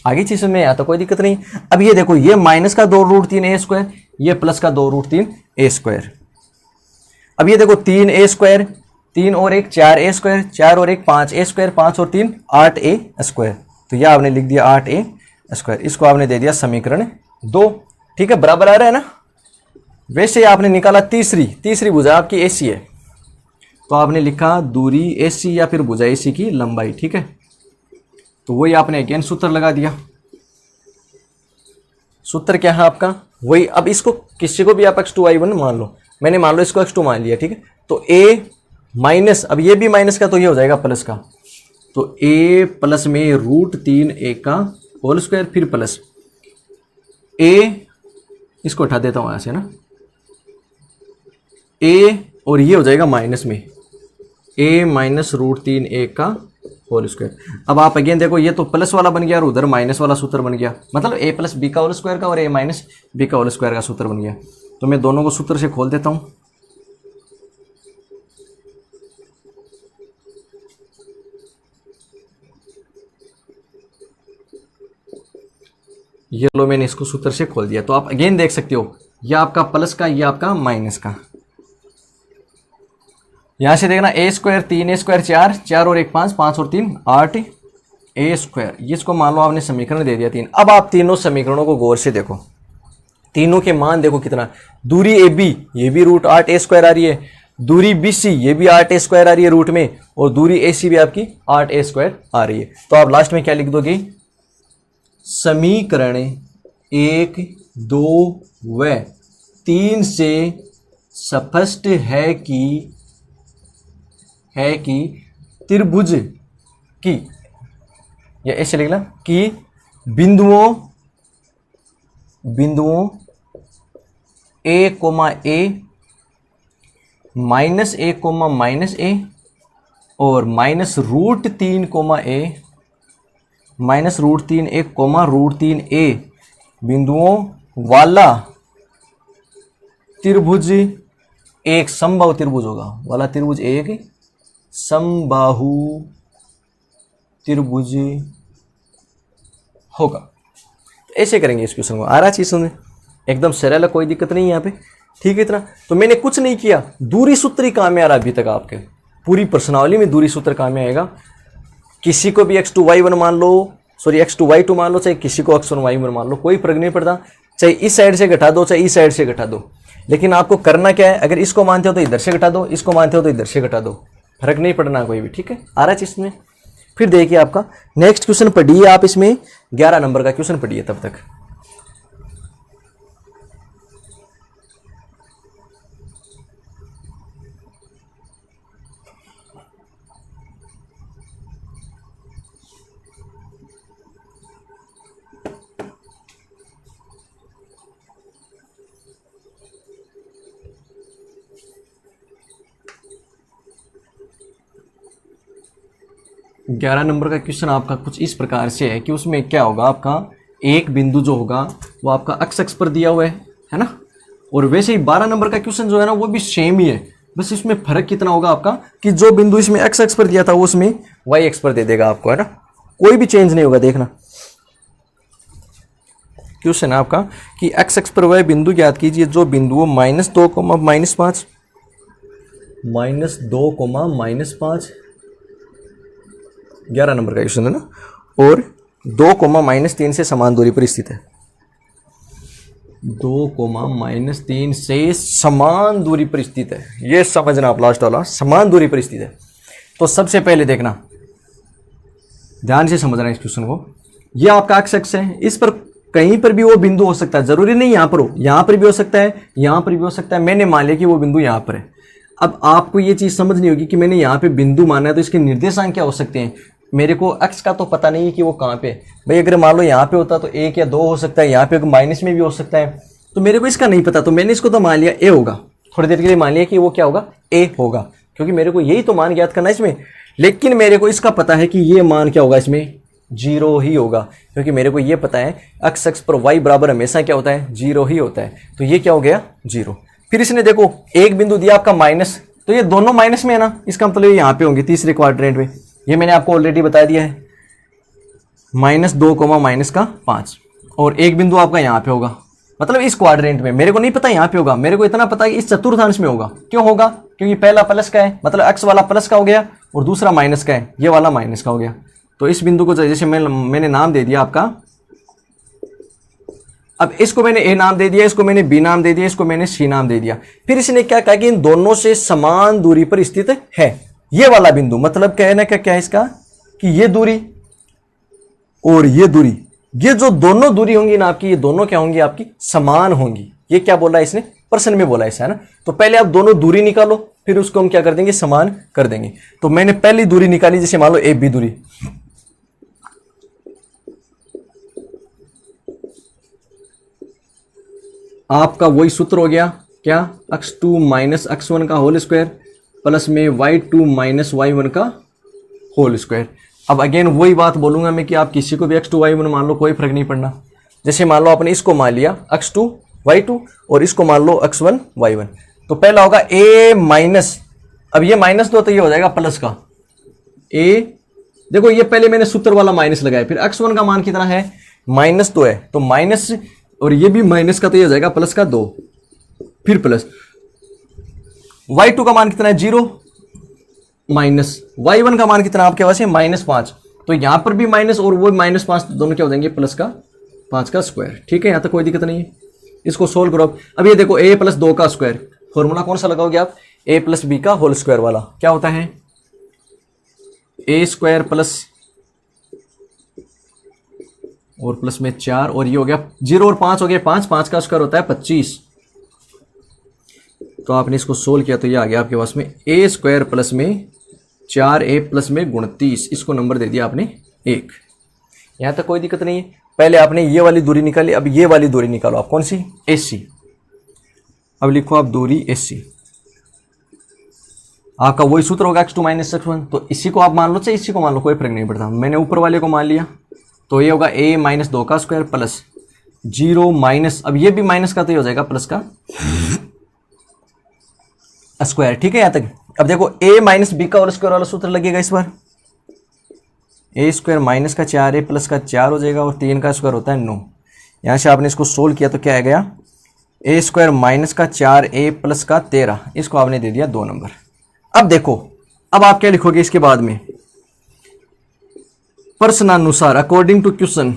Speaker 1: आगे चीज में आता कोई दिक्कत नहीं। अब ये देखो ये माइनस का 2√3a स्क्वायर, ये प्लस का 2√3a स्क्वायर। अब ये देखो 3a स्क्वायर, 3 और 1 4a स्क्वायर, 4 और 1 5a स्क्वायर, 5 और 3 8a स्क्वायर, तो यह आपने लिख दिया 8a स्क्वायर। इसको आपने दे दिया समीकरण 2, ठीक है, बराबर आ रहा है ना। वैसे आपने निकाला तीसरी भुजा आपकी AC है, तो आपने लिखा दूरी AC या फिर भुजा AC की लंबाई, ठीक है, तो वही आपने अगेन सूत्र लगा दिया। सूत्र क्या है आपका वही। अब इसको किसी को भी आप x2 y1 मान लो, मैंने मान लो इसको x2 मान लिया, ठीक है, तो a माइनस, अब ये भी माइनस का तो ये हो जाएगा प्लस का, तो a प्लस में √3a का होल स्क्वायर, फिर प्लस a, इसको हटा देता हूं यहां से ना, a और ये हो जाएगा माइनस में a माइनस √3a का होल स्क्वायर। अब आप अगेन देखो ये तो प्लस वाला बन गया और उधर माइनस वाला सूत्र बन गया, मतलब a प्लस बी का होल स्क्वायर का और a माइनस बी का होल स्क्वायर का सूत्र बन गया। तो मैं दोनों को सूत्र से खोल देता हूं, ये लो मैंने इसको सूत्र से खोल दिया। तो आप अगेन देख सकते हो ये आपका प्लस का, ये आपका माइनस का। यहां से देखना a स्क्वायर 3a स्क्वायर 4, 4 और 1 5, 5 और 3 8a स्क्वायर, ये इसको मान लो आपने समीकरण दे दिया 3। अब आप तीनों समीकरणों को गौर से देखो, तीनों के मान देखो कितना, दूरी AB ये भी √8a स्क्वायर आ रही है, दूरी BC ये भी 8a स्क्वायर आ रही है रूट में, और दूरी AC भी आपकी 8a स्क्वायर आ रही है। तो आप लास्ट में क्या लिख दोगे, समीकरण 1 2 व 3 से स्पष्ट है कि त्रिभुज की, या ऐसे लिखना कि बिंदुओं a, minus a, minus a और minus √3a, minus √3a, √3a बिंदुओं वाला त्रिभुज एक समबाहु त्रिभुज होगा, वाला त्रिभुज एक समबाहु त्रिभुज होगा। तो ऐसे करेंगे इस क्वेश्चन को। आ रहा चीज सुनने एकदम सरल है, कोई दिक्कत नहीं है यहाँ पे, ठीक है। इतना तो मैंने कुछ नहीं किया, दूरी सूत्र ही काम में आ रहा अभी तक आपके पूरी प्रश्नावली में दूरी सूत्र काम में आएगा। किसी को भी x2 y1 मान लो, सॉरी x2 y2 मान लो, चाहे किसी को x1 y1 मान लो, कोई फर्क नहीं पड़ता, चाहे इस साइड से घटा दो चाहे इस साइड से घटा दो। लेकिन आपको करना क्या है, अगर इसको मानते हो तो इधर से घटा दो, इसको मानते हो तो इधर से घटा दो, फर्क नहीं पड़ना कोई भी, ठीक है। आ रहा है चीज में। फिर देखिए आपका नेक्स्ट क्वेश्चन पढ़िए आप, इसमें 11 नंबर का क्वेश्चन पढ़िए तब तक। ग्यारह नंबर का क्वेश्चन आपका कुछ इस प्रकार से है कि उसमें क्या होगा, आपका एक बिंदु जो होगा वो आपका अक्ष पर दिया हुआ है ना। और वैसे ही 12 नंबर का क्वेश्चन जो है ना वो भी सेम ही है, बस इसमें फर्क कितना होगा आपका कि जो बिंदु इसमें एक्स पर दिया था वो उसमें वाई एक्स पर दे देगा आपको, है ना। कोई भी चेंज नहीं होगा। देखना क्वेश्चन है आपका कि एक्स एक्स पर वह बिंदु ज्ञात कीजिए जो बिंदु -2, -5, -2, -5, 11 नंबर का क्वेश्चन है ना, और 2, -3 से समान दूरी पर स्थित है। 2, -3 से समान दूरी पर स्थित है, ये समझना आप लास्ट वाला, समान दूरी पर स्थित है। तो सबसे पहले देखना, ध्यान से समझना इस क्वेश्चन को। ये आपका एक्स है, इस पर कहीं पर भी वो बिंदु हो सकता है, जरूरी नहीं यहां पर हो, यहां पर भी हो सकता है, यहां पर भी हो सकता है। मैंने मान लिया कि वो बिंदु यहां पर है। अब आपको ये चीज समझनी होगी कि मैंने यहाँ पे बिंदु माना है तो इसके निर्देशांक क्या हो सकते हैं। मेरे को एक्स का तो पता नहीं है कि वो कहाँ पे भाई, अगर मान लो यहाँ पे होता तो 1 या 2 हो सकता है, यहाँ पे माइनस में भी हो सकता है, तो मेरे को इसका नहीं पता, तो मैंने इसको तो मान लिया ए होगा। थोड़ी देर के लिए मान लिया कि वो क्या होगा, ए होगा, क्योंकि मेरे को यही तो मान ज्ञात करना है इसमें। लेकिन मेरे को इसका पता है कि ये मान क्या होगा, इसमें 0 ही होगा, क्योंकि मेरे को ये पता है एक्स एक्स पर वाई बराबर हमेशा क्या होता है, 0 ही होता है। तो ये क्या हो गया, 0। फिर इसने देखो एक बिंदु दिया आपका माइनस, तो ये दोनों माइनस में है ना, इसका मतलब ये यहाँ पे होंगे तीसरे क्वाड्रेंट में। ये मैंने आपको ऑलरेडी बता दिया है, -2, -5, और एक बिंदु आपका यहाँ पे होगा, मतलब इस क्वाड्रेंट में। मेरे को नहीं पता यहाँ पे होगा, मेरे को इतना पता है कि इस चतुर्थांश में होगा। क्यों होगा, क्योंकि पहला प्लस का है, मतलब एक्स वाला प्लस का हो गया, और दूसरा माइनस का है, ये वाला माइनस का हो गया। तो इस बिंदु को जैसे मैंने नाम दे दिया आपका, अब इसको मैंने ए नाम दे दिया, इसको मैंने बी नाम दे दिया, इसको मैंने सी नाम दे दिया। फिर इसने क्या कहा कि इन दोनों से समान दूरी पर स्थित है ये वाला बिंदु। मतलब कहने का क्या है इसका, कि ये दूरी और ये दूरी, ये जो दोनों दूरी होंगी ना आपकी, ये दोनों क्या होंगी आपकी, समान होंगी। ये क्या बोला इसने, प्रश्न में बोला है ना। तो पहले आप दोनों दूरी निकालो, फिर उसको हम क्या कर देंगे, समान कर देंगे। तो मैंने पहली दूरी निकाली, जैसे मान लो ए बी दूरी, आपका वही सूत्र हो गया क्या, x2 - x1 का होल स्क्वायर प्लस में y2 - y1 का होल स्क्वायर। अब अगेन वही बात बोलूंगा मैं कि आप किसी को भी x2 y1 मान लो, कोई फर्क नहीं पड़ना। जैसे मान लो आपने इसको मान लिया x2 y2 और इसको मान लो x1 y1, तो पहला होगा a माइनस, अब ये -2 तो ये हो जाएगा प्लस का a। देखो ये पहले मैंने सूत्र वाला माइनस लगाया, फिर x1 का मान कितना है, -2 है, तो माइनस, और ये भी माइनस का तो ये हो जाएगा प्लस का 2, फिर प्लस y2 का मान कितना है, 0, माइनस y1 का मान कितना आपके पास है, -5। तो यहां पर भी माइनस और वो -5, दोनों क्या हो जाएंगे, प्लस का 5 का स्क्वायर। ठीक है, यहां तक कोई दिक्कत नहीं है। इसको सोल्व करो। अब ये देखो a + 2 का स्क्वायर, फॉर्मूला कौन सा लगाओगे आप, a + b का होल स्क्वायर वाला। क्या होता है, a² प्लस और प्लस में 4, और ये हो गया 0 और 5 हो गया 5, 5 का स्क्वायर होता है 25। तो आपने इसको सोल्व किया तो ये आ गया आपके पास में a² प्लस में 4a प्लस में 29, इसको नंबर दे दिया आपने 1। यहां तक कोई दिक्कत नहीं है। पहले आपने ये वाली दूरी निकाली, अब ये वाली दूरी निकालो आप, कौन सी, AC। अब लिखो आप दूरी AC, आपका वही सूत्र होगा x2 - x1। तो इसी को आप मान लो, चाहे इसी को मान लो, कोई फर्क नहीं पड़ता। मैंने ऊपर वाले को मान लिया, तो ये होगा a - 2 का स्क्वायर प्लस 0 माइनस, अब ये भी माइनस का तो ये हो जाएगा प्लस का स्क्वायर। ठीक है, यहां तक। अब देखो a - b का होल स्क्वायर वाला सूत्र लगेगा इस बार, a² माइनस का 4a प्लस का 4 हो जाएगा, और 3 का स्क्वायर होता है 9। यहां से आपने इसको सोल्व किया तो क्या आ गया, a² माइनस का 4a प्लस का 13, इसको आपने दे दिया 2 नंबर। अब देखो, अब आप क्या लिखोगे इसके बाद में, प्रश्नानुसार, अकॉर्डिंग टू क्वेश्चन,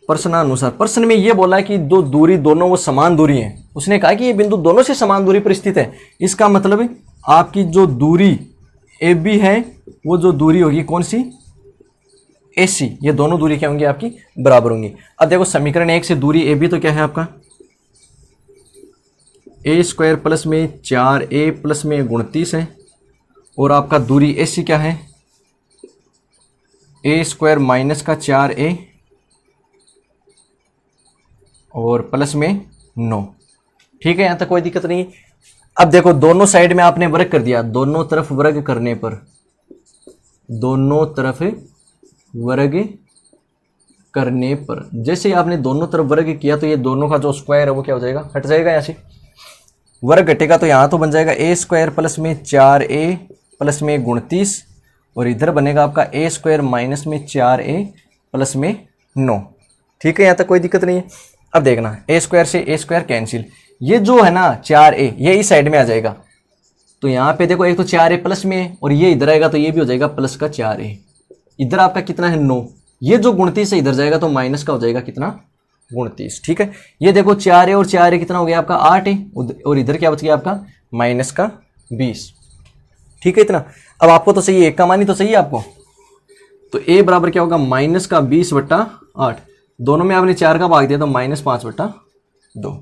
Speaker 1: प्रश्नानुसार। प्रश्न में ये बोला है कि दो दूरी दोनों वो समान दूरी है। उसने कहा कि ये बिंदु दोनों से समान दूरी पर स्थित है। इसका मतलब आपकी जो दूरी AB है, वो जो दूरी होगी कौन सी, AC, ये दोनों दूरी क्या होंगी आपकी बराबर होंगी। अब देखो समीकरण 1 से दूरी AB तो क्या है आपका A² प्लस में 4A प्लस में 29 है, और आपका दूरी AC क्या है A² माइनस का 4A और प्लस में 9। ठीक है, यहां तक कोई दिक्कत नहीं। अब देखो दोनों साइड में आपने वर्ग कर दिया, दोनों तरफ वर्ग करने पर, दोनों तरफ वर्ग करने पर जैसे ही आपने दोनों तरफ वर्ग किया तो ये दोनों का जो स्क्वायर है वो क्या हो जाएगा, हट जाएगा। यहाँ से वर्ग घटेगा तो यहाँ तो बन जाएगा A² प्लस में 4A प्लस में 29, और इधर बनेगा आपका A² माइनस में 4A प्लस में 9। ठीक है, यहाँ तक कोई दिक्कत नहीं है। अब देखना A² से A² कैंसिल, ये जो है ना 4A ये इस साइड में आ जाएगा, तो यहाँ पे देखो एक तो 4A प्लस में है और ये इधर आएगा तो ये भी हो जाएगा प्लस का 4A। इधर आपका कितना है 9, ये जो 29 है इधर जाएगा तो माइनस का हो जाएगा कितना 29। ठीक है, ये देखो 4A और 4A कितना हो गया आपका 8A, और इधर क्या बच गया आपका माइनस का 20। ठीक है इतना। अब आपको तो सही है, एक का मान ही तो सही है आपको, तो A बराबर क्या होगा माइनस का 20/8, दोनों में आपने 4 का भाग दिया तो -5/2।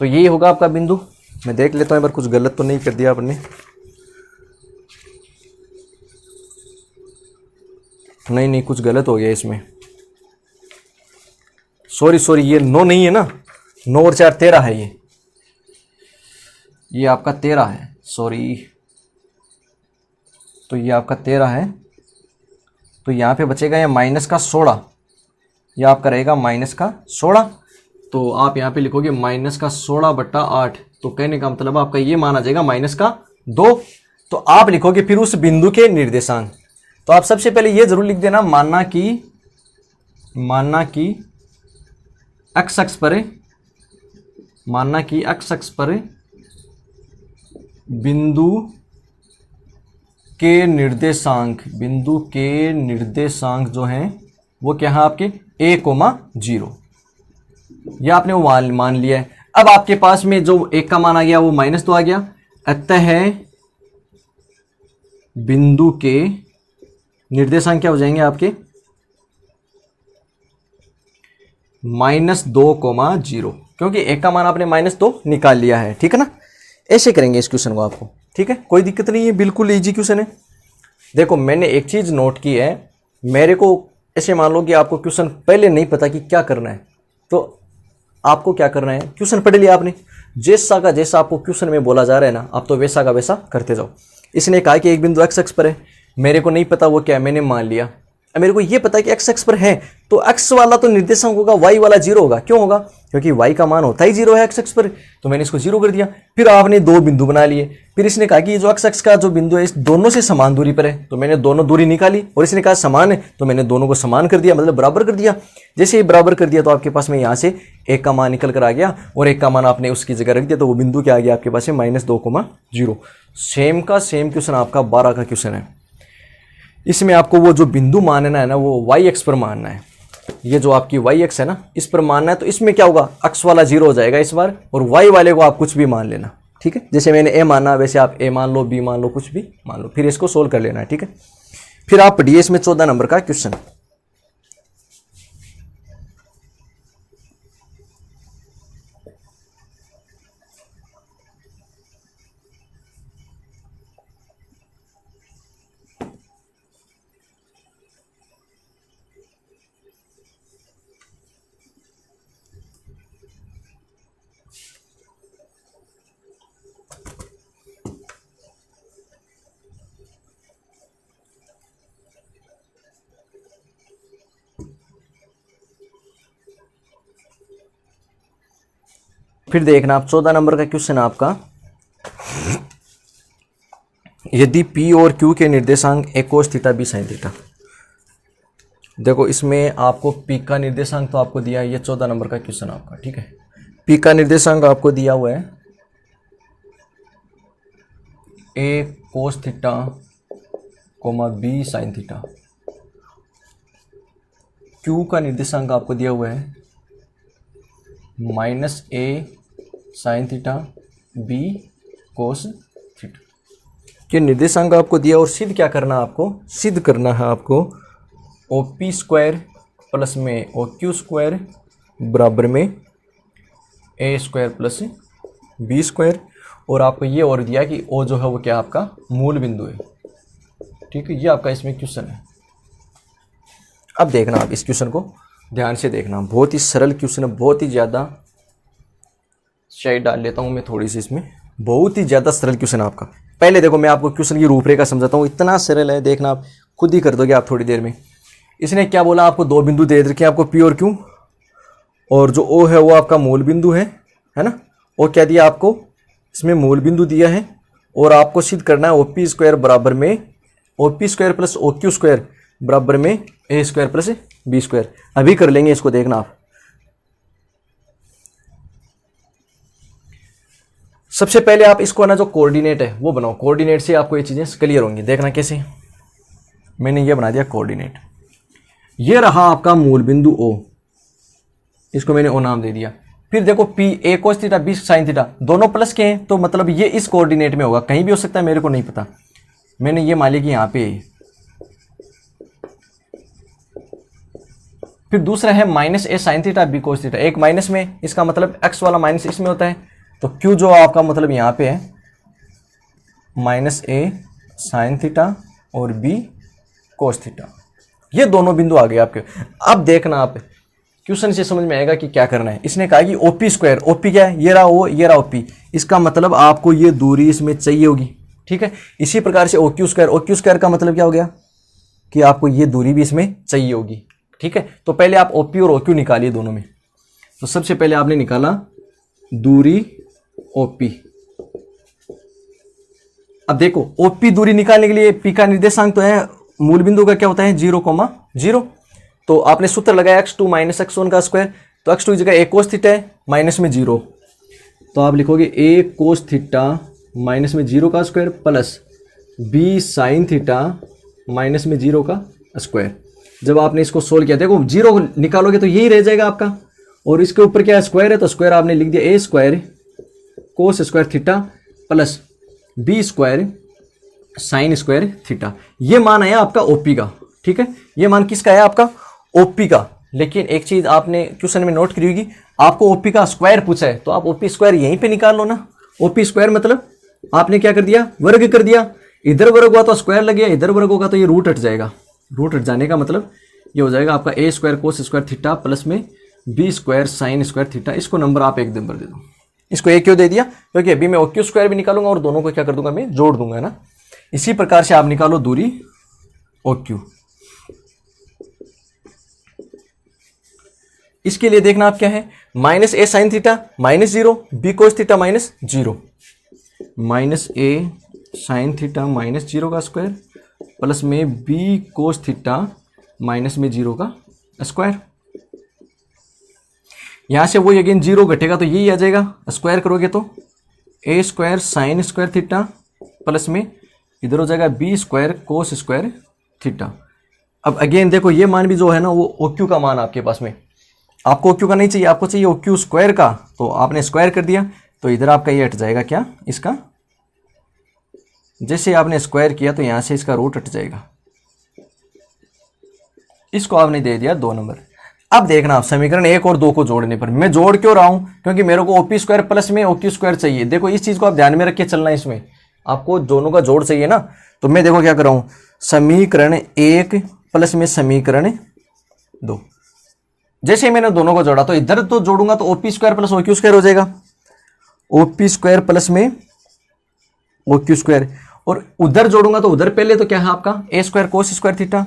Speaker 1: तो यही होगा आपका बिंदु। मैं देख लेता हूँ एक बार कुछ गलत तो नहीं कर दिया आपने। नहीं कुछ गलत हो गया इसमें, सॉरी ये 9 नहीं है ना, 9 और 4 13 है, ये आपका 13 है, सॉरी। तो ये आपका 13 है, तो यहाँ पे बचेगा ये माइनस का 16, ये आपका रहेगा माइनस का 16। तो आप यहाँ पे लिखोगे माइनस का 16/8, तो कहने का मतलब आपका ये मान आ जाएगा माइनस का 2। तो आप लिखोगे फिर उस बिंदु के निर्देशांक। तो आप सबसे पहले ये जरूर लिख देना, मानना कि एक्स अक्ष पर बिंदु के निर्देशांक जो हैं वो क्या है आपके A,0, यह आपने वो मान लिया है। अब आपके पास में जो 1 का मान आ गया वो -2 आ गया, अतः बिंदु के निर्देशांक क्या हो जाएंगे आपके -2,0, क्योंकि 1 का मान आपने -2 निकाल लिया है। ठीक है ना, ऐसे करेंगे इस क्वेश्चन को आपको। ठीक है, कोई दिक्कत नहीं है, बिल्कुल इजी क्वेश्चन है। देखो मैंने एक चीज नोट की है, मेरे को ऐसे मान लो कि आपको क्वेश्चन पहले नहीं पता कि क्या करना है, तो आपको क्या करना है, क्वेश्चन पढ़ लिया आपने, जैसा का जैसा आपको क्वेश्चन में बोला जा रहा है ना, आप तो वैसा का वैसा करते जाओ। इसने कहा कि एक बिंदु एक्स अक्ष पर है, मेरे को नहीं पता वो क्या है, मैंने मान लिया। अब मेरे को ये पता है कि एक्स अक्ष पर है, तो एक्स वाला तो निर्देशांक होगा, वाई वाला 0 होगा। क्यों होगा, क्योंकि वाई का मान होता ही 0 है एक्स अक्ष पर, तो मैंने इसको 0 कर दिया। फिर आपने 2 बिंदु बना लिए, फिर इसने कहा कि ये जो एक्स अक्ष का जो बिंदु है इस दोनों से समान दूरी पर है, तो मैंने दोनों दूरी निकाली, और इसने कहा समान है तो मैंने दोनों को समान कर दिया, मतलब बराबर कर दिया। जैसे ही बराबर कर दिया तो आपके पास में यहाँ से 1 का मान निकल कर आ गया, और 1 का मान आपने उसकी जगह रख दिया, तो वो बिंदु क्या आ गया आपके पास में -2,0। सेम का सेम क्वेश्चन आपका 12 का क्वेश्चन है। इसमें आपको वो जो बिंदु मानना है ना वो वाई एक्स पर मानना है, ये जो आपकी वाई एक्स है ना इस पर मानना है। तो इसमें क्या होगा, एक्स वाला 0 हो जाएगा इस बार, और वाई वाले को आप कुछ भी मान लेना। ठीक है, जैसे मैंने ए माना वैसे आप ए मान लो, बी मान लो, कुछ भी मान लो, फिर इसको सोल्व कर लेना है। ठीक है, फिर आप पढ़िए इसमें 14 नंबर का क्वेश्चन। फिर देखना आप 14 नंबर का क्वेश्चन आपका, यदि P और Q के निर्देशांक a cos theta b sin theta. देखो इसमें आपको P का निर्देशांक तो आपको दिया है, ये 14 नंबर का क्वेश्चन आपका। ठीक है, P का निर्देशांक आपको दिया हुआ है a cos theta b sin theta. Q का निर्देशांक आपको दिया हुआ है -a sin theta b cos theta. ये निर्देशांक आपको दिया, और सिद्ध क्या करना है आपको, सिद्ध करना है आपको ओ पी स्क्वायर प्लस में ओ क्यू स्क्वायर बराबर में A square plus B square. और आपको ये और दिया कि ओ जो है वो क्या आपका मूल बिंदु है। ठीक है, ये आपका इसमें क्वेश्चन है। अब देखना आप इस क्वेश्चन को ध्यान से देखना, बहुत ही सरल क्वेश्चन है, बहुत ही ज़्यादा। शायद डाल लेता हूँ मैं थोड़ी सी इसमें, बहुत ही ज़्यादा सरल क्वेश्चन आपका। पहले देखो मैं आपको क्वेश्चन की रूपरेखा समझाता हूँ, इतना सरल है, देखना आप खुद ही कर दोगे आप थोड़ी देर में। इसने क्या बोला, आपको दो बिंदु दे रखे हैं आपको पी और क्यू, और जो ओ है वो आपका मूल बिंदु है ना। और क्या दिया आपको, इसमें मूल बिंदु दिया है, और आपको सिद्ध करना है ओ पी स्क्वायर बराबर में O P square plus O Q square बराबर में A square plus B square. अभी कर लेंगे इसको, देखना आप। सबसे पहले आप इसको ना जो कोऑर्डिनेट है वो बनाओ, कोऑर्डिनेट से आपको ये चीजें क्लियर होंगी। देखना कैसे, मैंने ये बना दिया कोऑर्डिनेट। ये रहा आपका मूल बिंदु ओ, इसको मैंने ओ नाम दे दिया। फिर देखो P A cos theta B sine theta दोनों प्लस के हैं, तो मतलब ये इस कोऑर्डिनेट में होगा, कहीं भी हो सकता है, मेरे को नहीं पता। मैंने ये मान लिया कि यहां पे। फिर दूसरा है minus a sine theta b cos theta, एक माइनस में, इसका मतलब एक्स वाला माइनस इसमें होता है, तो क्यू जो आपका मतलब यहां पे है माइनस ए साइन थीटा और बी कोस थीटा। ये दोनों बिंदु आ गए आपके। अब देखना आप क्वेश्चन से समझ में आएगा कि क्या करना है। इसने कहा कि ओपी स्क्वायर, ओपी क्या है, ये रहा ओ, ये रहा ओपी, इसका मतलब आपको ये दूरी इसमें चाहिए होगी। ठीक है, इसी प्रकार से ओ क्यू स्क्वायर का मतलब क्या हो गया कि आपको ये दूरी भी इसमें चाहिए होगी। ठीक है, तो पहले आप ओपी और ओक्यू निकालिए दोनों में। तो सबसे पहले आपने निकाला दूरी ओपी। अब देखो ओपी दूरी निकालने के लिए पी का निर्देशांक तो है, मूल बिंदु का क्या होता है 0,0। तो आपने सूत्र लगाया x2 माइनस x1 का स्क्वायर, तो x2 की जगह a कोस थीटा है, माइनस में 0, तो आप लिखोगे a कोस थीटा माइनस में 0 का square plus b sign theta minus में 0 का स्क्वायर। जब आपने इसको सोल्व किया, देखो 0 निकालोगे तो यही रह जाएगा आपका, और इसके ऊपर क्या है स्क्वायर है, तो स्क्वायर आपने लिख दिया a square cos square theta plus b square sine square theta. ये मान है आपका ओपी का। ठीक है, ये मान किसका है आपका ओपी का। लेकिन एक चीज आपने क्वेश्चन में नोट करी होगी, आपको ओपी का स्क्वायर पूछा है, तो आप ओपी स्क्वायर यहीं पे निकाल लो ना। ओपी स्क्वायर मतलब आपने क्या कर दिया, वर्ग कर दिया। इधर वर्ग हुआ तो स्क्वायर लग गया, इधर वर्ग होगा तो ये रूट हट जाएगा। रूट हट जाने का मतलब ये हो जाएगा आपका a square cos square theta plus में B square sine square theta. इसको नंबर आप 1 नंबर दे दो। इसको ए क्यों दे दिया, क्योंकि अभी मैं ओ क्यू स्क्वायर भी निकालूंगा और दोनों को क्या कर दूंगा, मैं जोड़ दूंगा, है ना। इसी प्रकार से आप निकालो दूरी ओ क्यू। इसके लिए देखना आप क्या है, minus a sine theta minus 0, b cos theta minus 0, minus a sine theta minus 0 का स्क्वायर प्लस में बी कोस थीटा माइनस में 0 का स्क्वायर। यहां से वो अगेन 0 घटेगा तो यही आ जाएगा, स्क्वायर करोगे तो a square sine square theta plus में इधर हो जाएगा b square cos square theta. अब अगेन देखो ये मान भी जो है ना वो ओ क्यू का मान आपके पास में, आपको ओ क्यू का नहीं चाहिए, आपको चाहिए ओ क्यू स्क्वायर का, तो आपने स्क्वायर कर दिया, तो इधर आपका ये हट जाएगा क्या, इसका जैसे आपने स्क्वायर किया तो यहां से इसका रूट हट जाएगा। इसको आपने दे दिया 2 नंबर। अब देखना आप समीकरण 1 और 2 को जोड़ने पर, मैं जोड़ क्यों रहा हूं, क्योंकि मेरे को ओपी स्क्वायर प्लस में ओ क्यू स्क्वायर चाहिए। देखो इस चीज को आप ध्यान में रख के चलना है, इसमें आपको दोनों का जोड़ चाहिए ना। तो मैं देखो क्या कर रहा हूं, समीकरण 1 प्लस में समीकरण 2, जैसे ही मैंने दोनों को जोड़ा तो इधर तो जोड़ूंगा तो OP square plus O Q square हो जाएगा, ओपी स्क्वायर प्लस में ओ क्यू स्क्वायर, और उधर जोड़ूंगा तो उधर पहले तो क्या है आपका a square cos square theta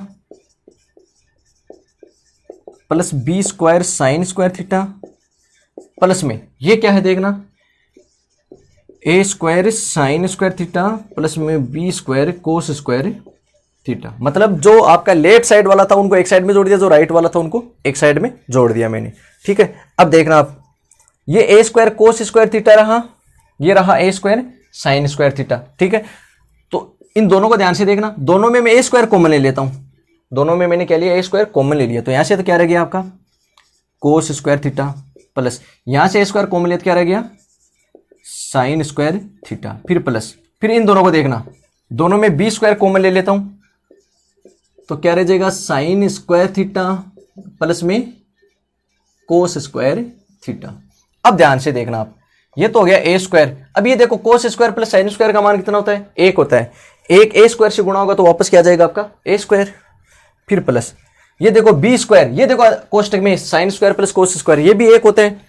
Speaker 1: plus B square sine square theta plus में ये क्या है देखना, a square sine square theta plus में B square cos square theta. मतलब जो आपका लेफ्ट साइड वाला था उनको एक साइड में जोड़ दिया, जो राइट वाला था उनको एक साइड में जोड़ दिया मैंने। ठीक है, अब देखना आप, ये ए स्क्वायर कोस स्क्वायर थीटा रहा, ये रहा ए स्क्वायर साइन स्क्वायर थीटा। ठीक है, तो इन दोनों को ध्यान से देखना, दोनों में मैं ए स्क्वायर कॉमन ले लेता हूं, दोनों में मैंने क्या लिया, ए स्क्वायर कॉमन ले लिया, तो यहां से तो क्या रह गया आपका कोस स्क्वायर थीटा प्लस यहां से ए स्क्वायर कॉमन लिया तो क्या रह गया साइन स्क्वायर थीटा, फिर प्लस, फिर इन दोनों को देखना, दोनों में बी स्क्वायर कॉमन ले लेता हूं, तो क्या रह जाएगा, साइन स्क्वायर थीटा प्लस में कोस स्क्वायर थीटा। अब ध्यान से देखना आप, ये तो हो गया ए स्क्वायर। अब ये देखो cos square plus sine square का मान कितना होता है, 1 होता है। एक ए स्क्वायर से गुणा होगा तो वापस क्या आ जाएगा आपका ए स्क्वायर, फिर प्लस ये देखो बी स्क्वायर, ये देखो कोष्टक में sine square plus cos square, ये भी 1 होता है।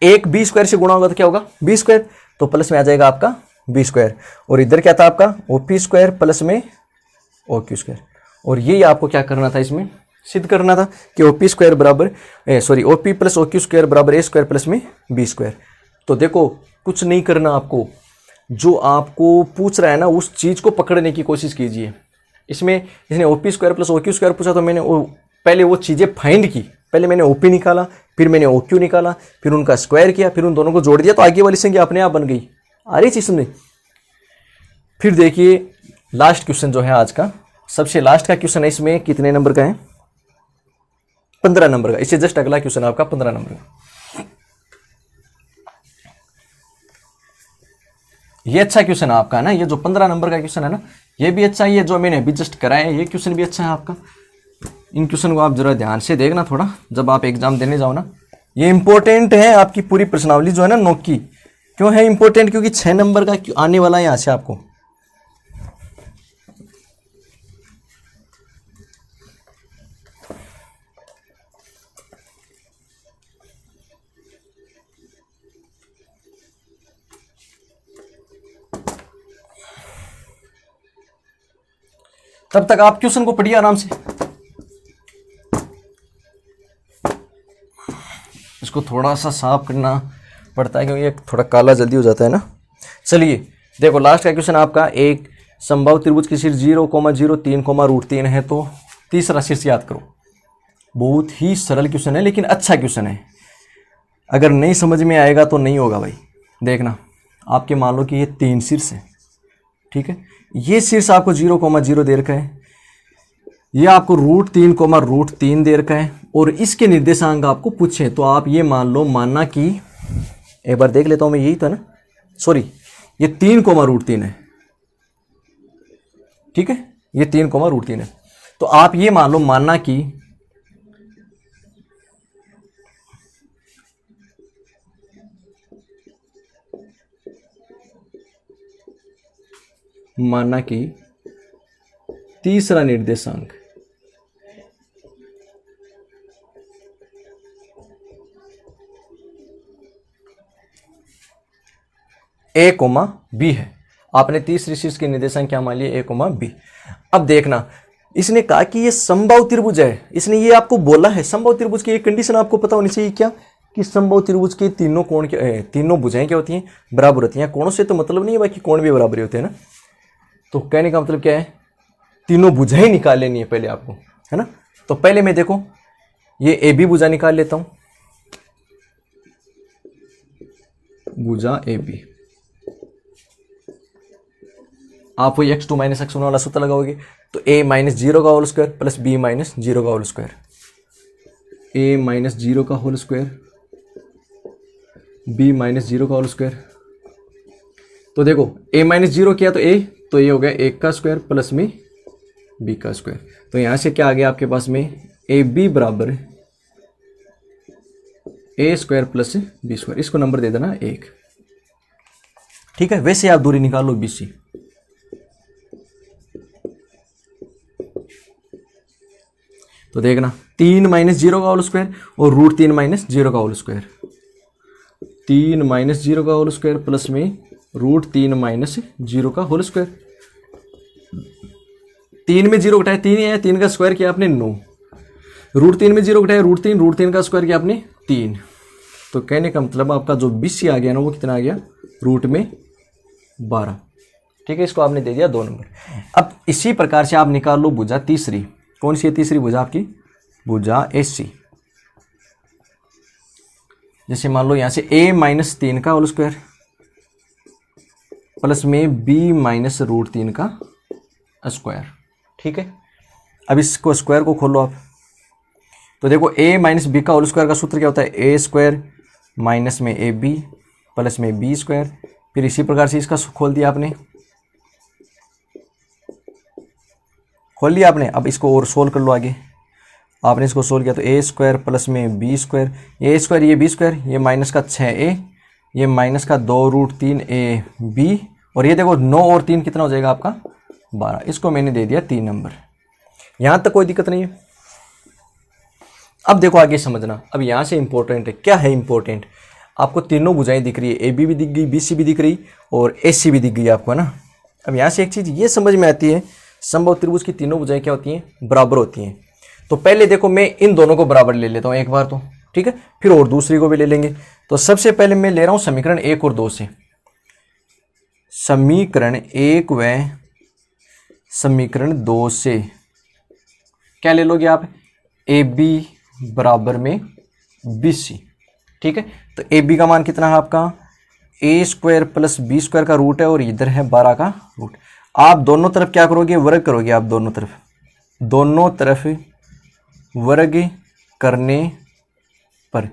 Speaker 1: एक बी स्क्वायर से गुणा होगा तो क्या होगा बी स्क्वायर, तो प्लस में आ जाएगा आपका बी स्क्वायर। और इधर क्या था आपका ओपी स्क्वायर प्लस में ओ क्यू स्क्वायर। और यही आपको क्या करना था, इसमें सिद्ध करना था कि ओपी स्क्वायर बराबर OP plus O Q square बराबर ए स्क्वायर प्लस में बी स्क्वायर। तो देखो कुछ नहीं करना आपको, जो आपको पूछ रहा है ना उस चीज को पकड़ने की कोशिश कीजिए। इसमें इसने OP square plus O Q square पूछा तो मैंने पहले वो चीजें फाइंड की, पहले मैंने ओपी निकाला, फिर मैंने ओ क्यू निकाला, फिर उनका स्क्वायर किया, फिर उन दोनों को जोड़ दिया, तो आगे वाली संख्या अपने आप बन गई। आ रही चीज समझे। फिर देखिए लास्ट क्वेश्चन जो है आज का, सबसे लास्ट का क्वेश्चन है। इसमें कितने नंबर का है, 15 नंबर का। इससे जस्ट अगला क्वेश्चन आपका 15 नंबर का। ये अच्छा क्वेश्चन है आपका ना, ये जो 15 नंबर का क्वेश्चन है ना, ये भी अच्छा है। ये जो मैंने अभी जस्ट कराया है ये क्वेश्चन भी अच्छा है आपका। इन क्वेश्चन को आप जरा ध्यान से देखना थोड़ा, जब आप एग्जाम देने जाओ ना। ये इंपॉर्टेंट है आपकी पूरी प्रश्नावली जो है ना नोक की। क्यों है इंपॉर्टेंट, क्योंकि 6 नंबर का आने वाला है यहाँ से आपको। तब तक आप क्वेश्चन को पढ़िए आराम से। इसको थोड़ा सा साफ करना पड़ता है क्योंकि ये थोड़ा काला जल्दी हो जाता है ना। चलिए देखो लास्ट का क्वेश्चन आपका, एक समबाहु त्रिभुज की शीर्ष 0,0 3,√3 है, तो तीसरा शीर्ष याद करो। बहुत ही सरल क्वेश्चन है लेकिन अच्छा क्वेश्चन है। अगर नहीं समझ में आएगा तो नहीं होगा भाई। देखना आपके मान लो कि ये 3 शीर्ष है, ठीक है। ये शीर्ष आपको 0,0 दे रखा है, ये आपको √3,√3 दे रखा है, और इसके निर्देशांक आपको पूछे तो आप ये मान लो, मानना कि एक बार देख लेता हूं मैं, यही था ना, सॉरी ये 3,√3 है, ठीक है, ये 3,√3 है। तो आप ये मान लो, मानना कि तीसरा निर्देशांक a, b है। आपने तीसरी शीर्ष के निर्देशांक क्या मान लिए, a, b। अब देखना इसने कहा कि ये समबाहु त्रिभुज है, इसने ये आपको बोला है। समबाहु त्रिभुज की एक कंडीशन आपको पता होनी चाहिए, क्या कि समबाहु त्रिभुज के तीनों कोण तीनों भुजाएं क्या होती हैं, बराबर होती हैं। कोणों से तो मतलब नहीं है, बाकी कोण भी बराबर होते हैं ना। तो कहने का मतलब क्या है, तीनों भुजाएं निकाल लेनी है पहले आपको, है ना। तो पहले मैं देखो ये ए बी भुजा निकाल लेता हूं, भुजा ए बी। आप वही x2 - x1 वाला सूत्र लगाओगे तो a - 0 का होल स्क्वायर प्लस b - 0 का होल स्क्वायर, a - 0 का होल स्क्वायर, b - 0 का होल स्क्वायर। तो देखो a - 0 किया तो ये हो गया 1 का स्क्वायर प्लस में b का स्क्वायर। तो यहां से क्या आ गया आपके पास में, ab बराबर a square plus b square. इसको नंबर दे देना 1, ठीक है। वैसे आप दूरी निकाल लो BC। तो देखना 3 - 0 का होल स्क्वायर और √3 - 0 का होल स्क्वायर, 3 - 0 का होल स्क्वायर प्लस में √3 - 0 का होल स्क्वायर। 3 में 0 घटाया 3 ही है, 3 का स्क्वायर किया आपने 9, √3 में 0 घटाया √3 का स्क्वायर किया आपने 3। तो कहने का मतलब आपका जो BC आ गया ना वो कितना आ गया, √12, ठीक है। इसको आपने दे दिया 2 नंबर। अब इसी प्रकार से आप निकाल लो भुजा तीसरी। कौन सी है तीसरी भुजा आपकी, भुजा AC। जैसे मान लो यहां से a - 3 का होल स्क्वायर प्लस में b - √3 का स्क्वायर, ठीक है। अब इसको स्क्वायर को खोलो आप, तो देखो a - b का होल स्क्वायर का सूत्र क्या होता है, a स्क्वायर माइनस में ab प्लस में b स्क्वायर। फिर इसी प्रकार से इसका खोल दिया आपने, खोल लिया आपने। अब इसको और सोल्व कर लो आगे। आपने इसको सोल्व किया तो ए स्क्वायर प्लस में बी स्क्वायर, ए स्क्वायर ये बी स्क्वायर, ये माइनस का 6a, ये माइनस का 2√3ab, और ये देखो 9 और 3 कितना हो जाएगा आपका 12। इसको मैंने दे दिया 3 नंबर। यहाँ तक कोई दिक्कत नहीं है। अब देखो आगे समझना। अब यहाँ से इंपॉर्टेंट है, क्या है इंपॉर्टेंट, आपको तीनों भुजाएं दिख रही है, ए बी भी दिख गई, बी सी भी दिख रही और ए सी भी दिख गई आपको, है ना। अब यहाँ से एक चीज़ ये समझ में आती है, समबाहु त्रिभुज की तीनों भुजाएं क्या होती हैं, बराबर होती हैं। तो पहले देखो मैं इन दोनों को बराबर ले लेता हूँ एक बार तो, ठीक है, फिर और दूसरी को भी ले लेंगे। तो सबसे पहले मैं ले रहा हूँ समीकरण 1 और 2 से। समीकरण 1 व समीकरण 2 से क्या ले लोगे आप, ए बी बराबर में बी सी, ठीक है। तो ए बी का मान कितना है आपका, a square plus B square का रूट है और इधर है 12 का रूट। आप दोनों तरफ क्या करोगे, वर्ग करोगे। आप दोनों तरफ वर्ग करने पर,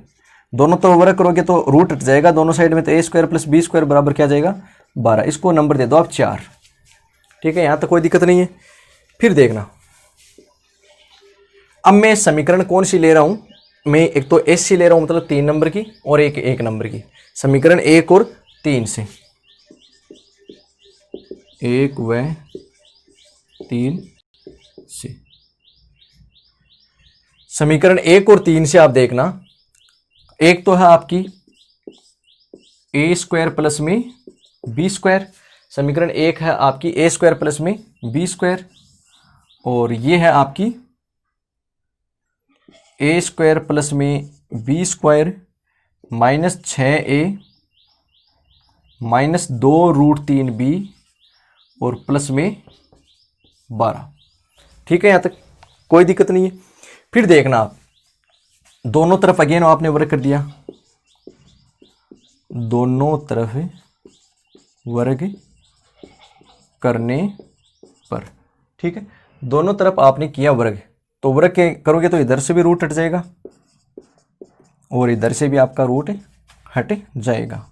Speaker 1: दोनों तरफ वर्ग करोगे तो रूट हट जाएगा दोनों साइड में, तो a square plus B square बराबर क्या जाएगा 12। इसको नंबर दे दो आप 4, ठीक है। यहाँ तक कोई दिक्कत नहीं है। फिर देखना, अब मैं समीकरण कौन सी ले रहा हूँ, मैं एक तो एस सी ले रहा हूँ, मतलब 3 नंबर की, और एक 1 नंबर की। समीकरण 1 और 3 से, 1 व 3 से, समीकरण 1 और 3 से आप देखना, एक तो है आपकी ए स्क्वायर प्लस में बी स्क्वायर, समीकरण 1 है आपकी ए स्क्वायर प्लस में बी स्क्वायर, और ये है आपकी ए स्क्वायर प्लस में B square minus 6a minus 2√3b और प्लस में 12, ठीक है। यहाँ तक कोई दिक्कत नहीं है। फिर देखना आप दोनों तरफ अगेन आपने वर्ग कर दिया, दोनों तरफ वर्ग करने पर, ठीक है। दोनों तरफ आपने किया वर्ग, तो वर्ग के करोगे तो इधर से भी रूट हट जाएगा और इधर से भी आपका रूट हट जाएगा।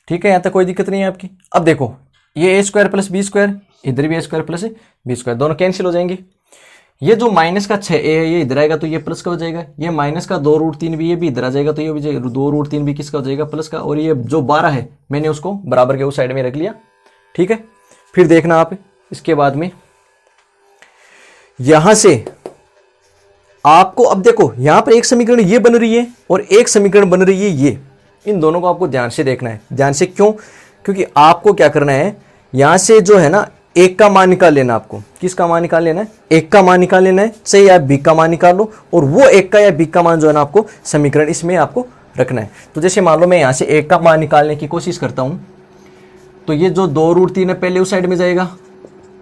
Speaker 1: ठीक है, यहां तक कोई दिक्कत नहीं है आपकी। अब देखो ये ए स्क्वायर प्लस बी स्क्वायर, इधर भी ए स्क्वायर प्लस बी स्क्वायर, दोनों कैंसिल हो जाएंगे। ये जो माइनस का 6a है ये इधर आएगा तो ये प्लस का हो जाएगा, ये माइनस का 2√3b ये भी इधर आ जाएगा तो ये भी 2√3b किसका हो जाएगा, प्लस का, और ये जो 12 है मैंने उसको बराबर के उस साइड में रख लिया, ठीक है। फिर देखना आप इसके बाद में यहां से आपको, अब देखो यहां पर एक समीकरण ये बन रही है और एक समीकरण बन रही है ये, इन दोनों को आपको ध्यान से देखना है। ध्यान से क्यों, क्योंकि आपको क्या करना है, यहां से जो है ना एक का मान निकाल लेना, आपको किसका मान निकाल लेना है, एक का मान निकाल लेना है, सही, या बी का मान निकाल लो, और वो एक का या बी का मान जो है ना आपको समीकरण इसमें आपको रखना है। तो जैसे मान लो मैं यहां से एक का मान निकालने की कोशिश करता हूं, तो ये जो 2√3 है पहले उस साइड में जाएगा,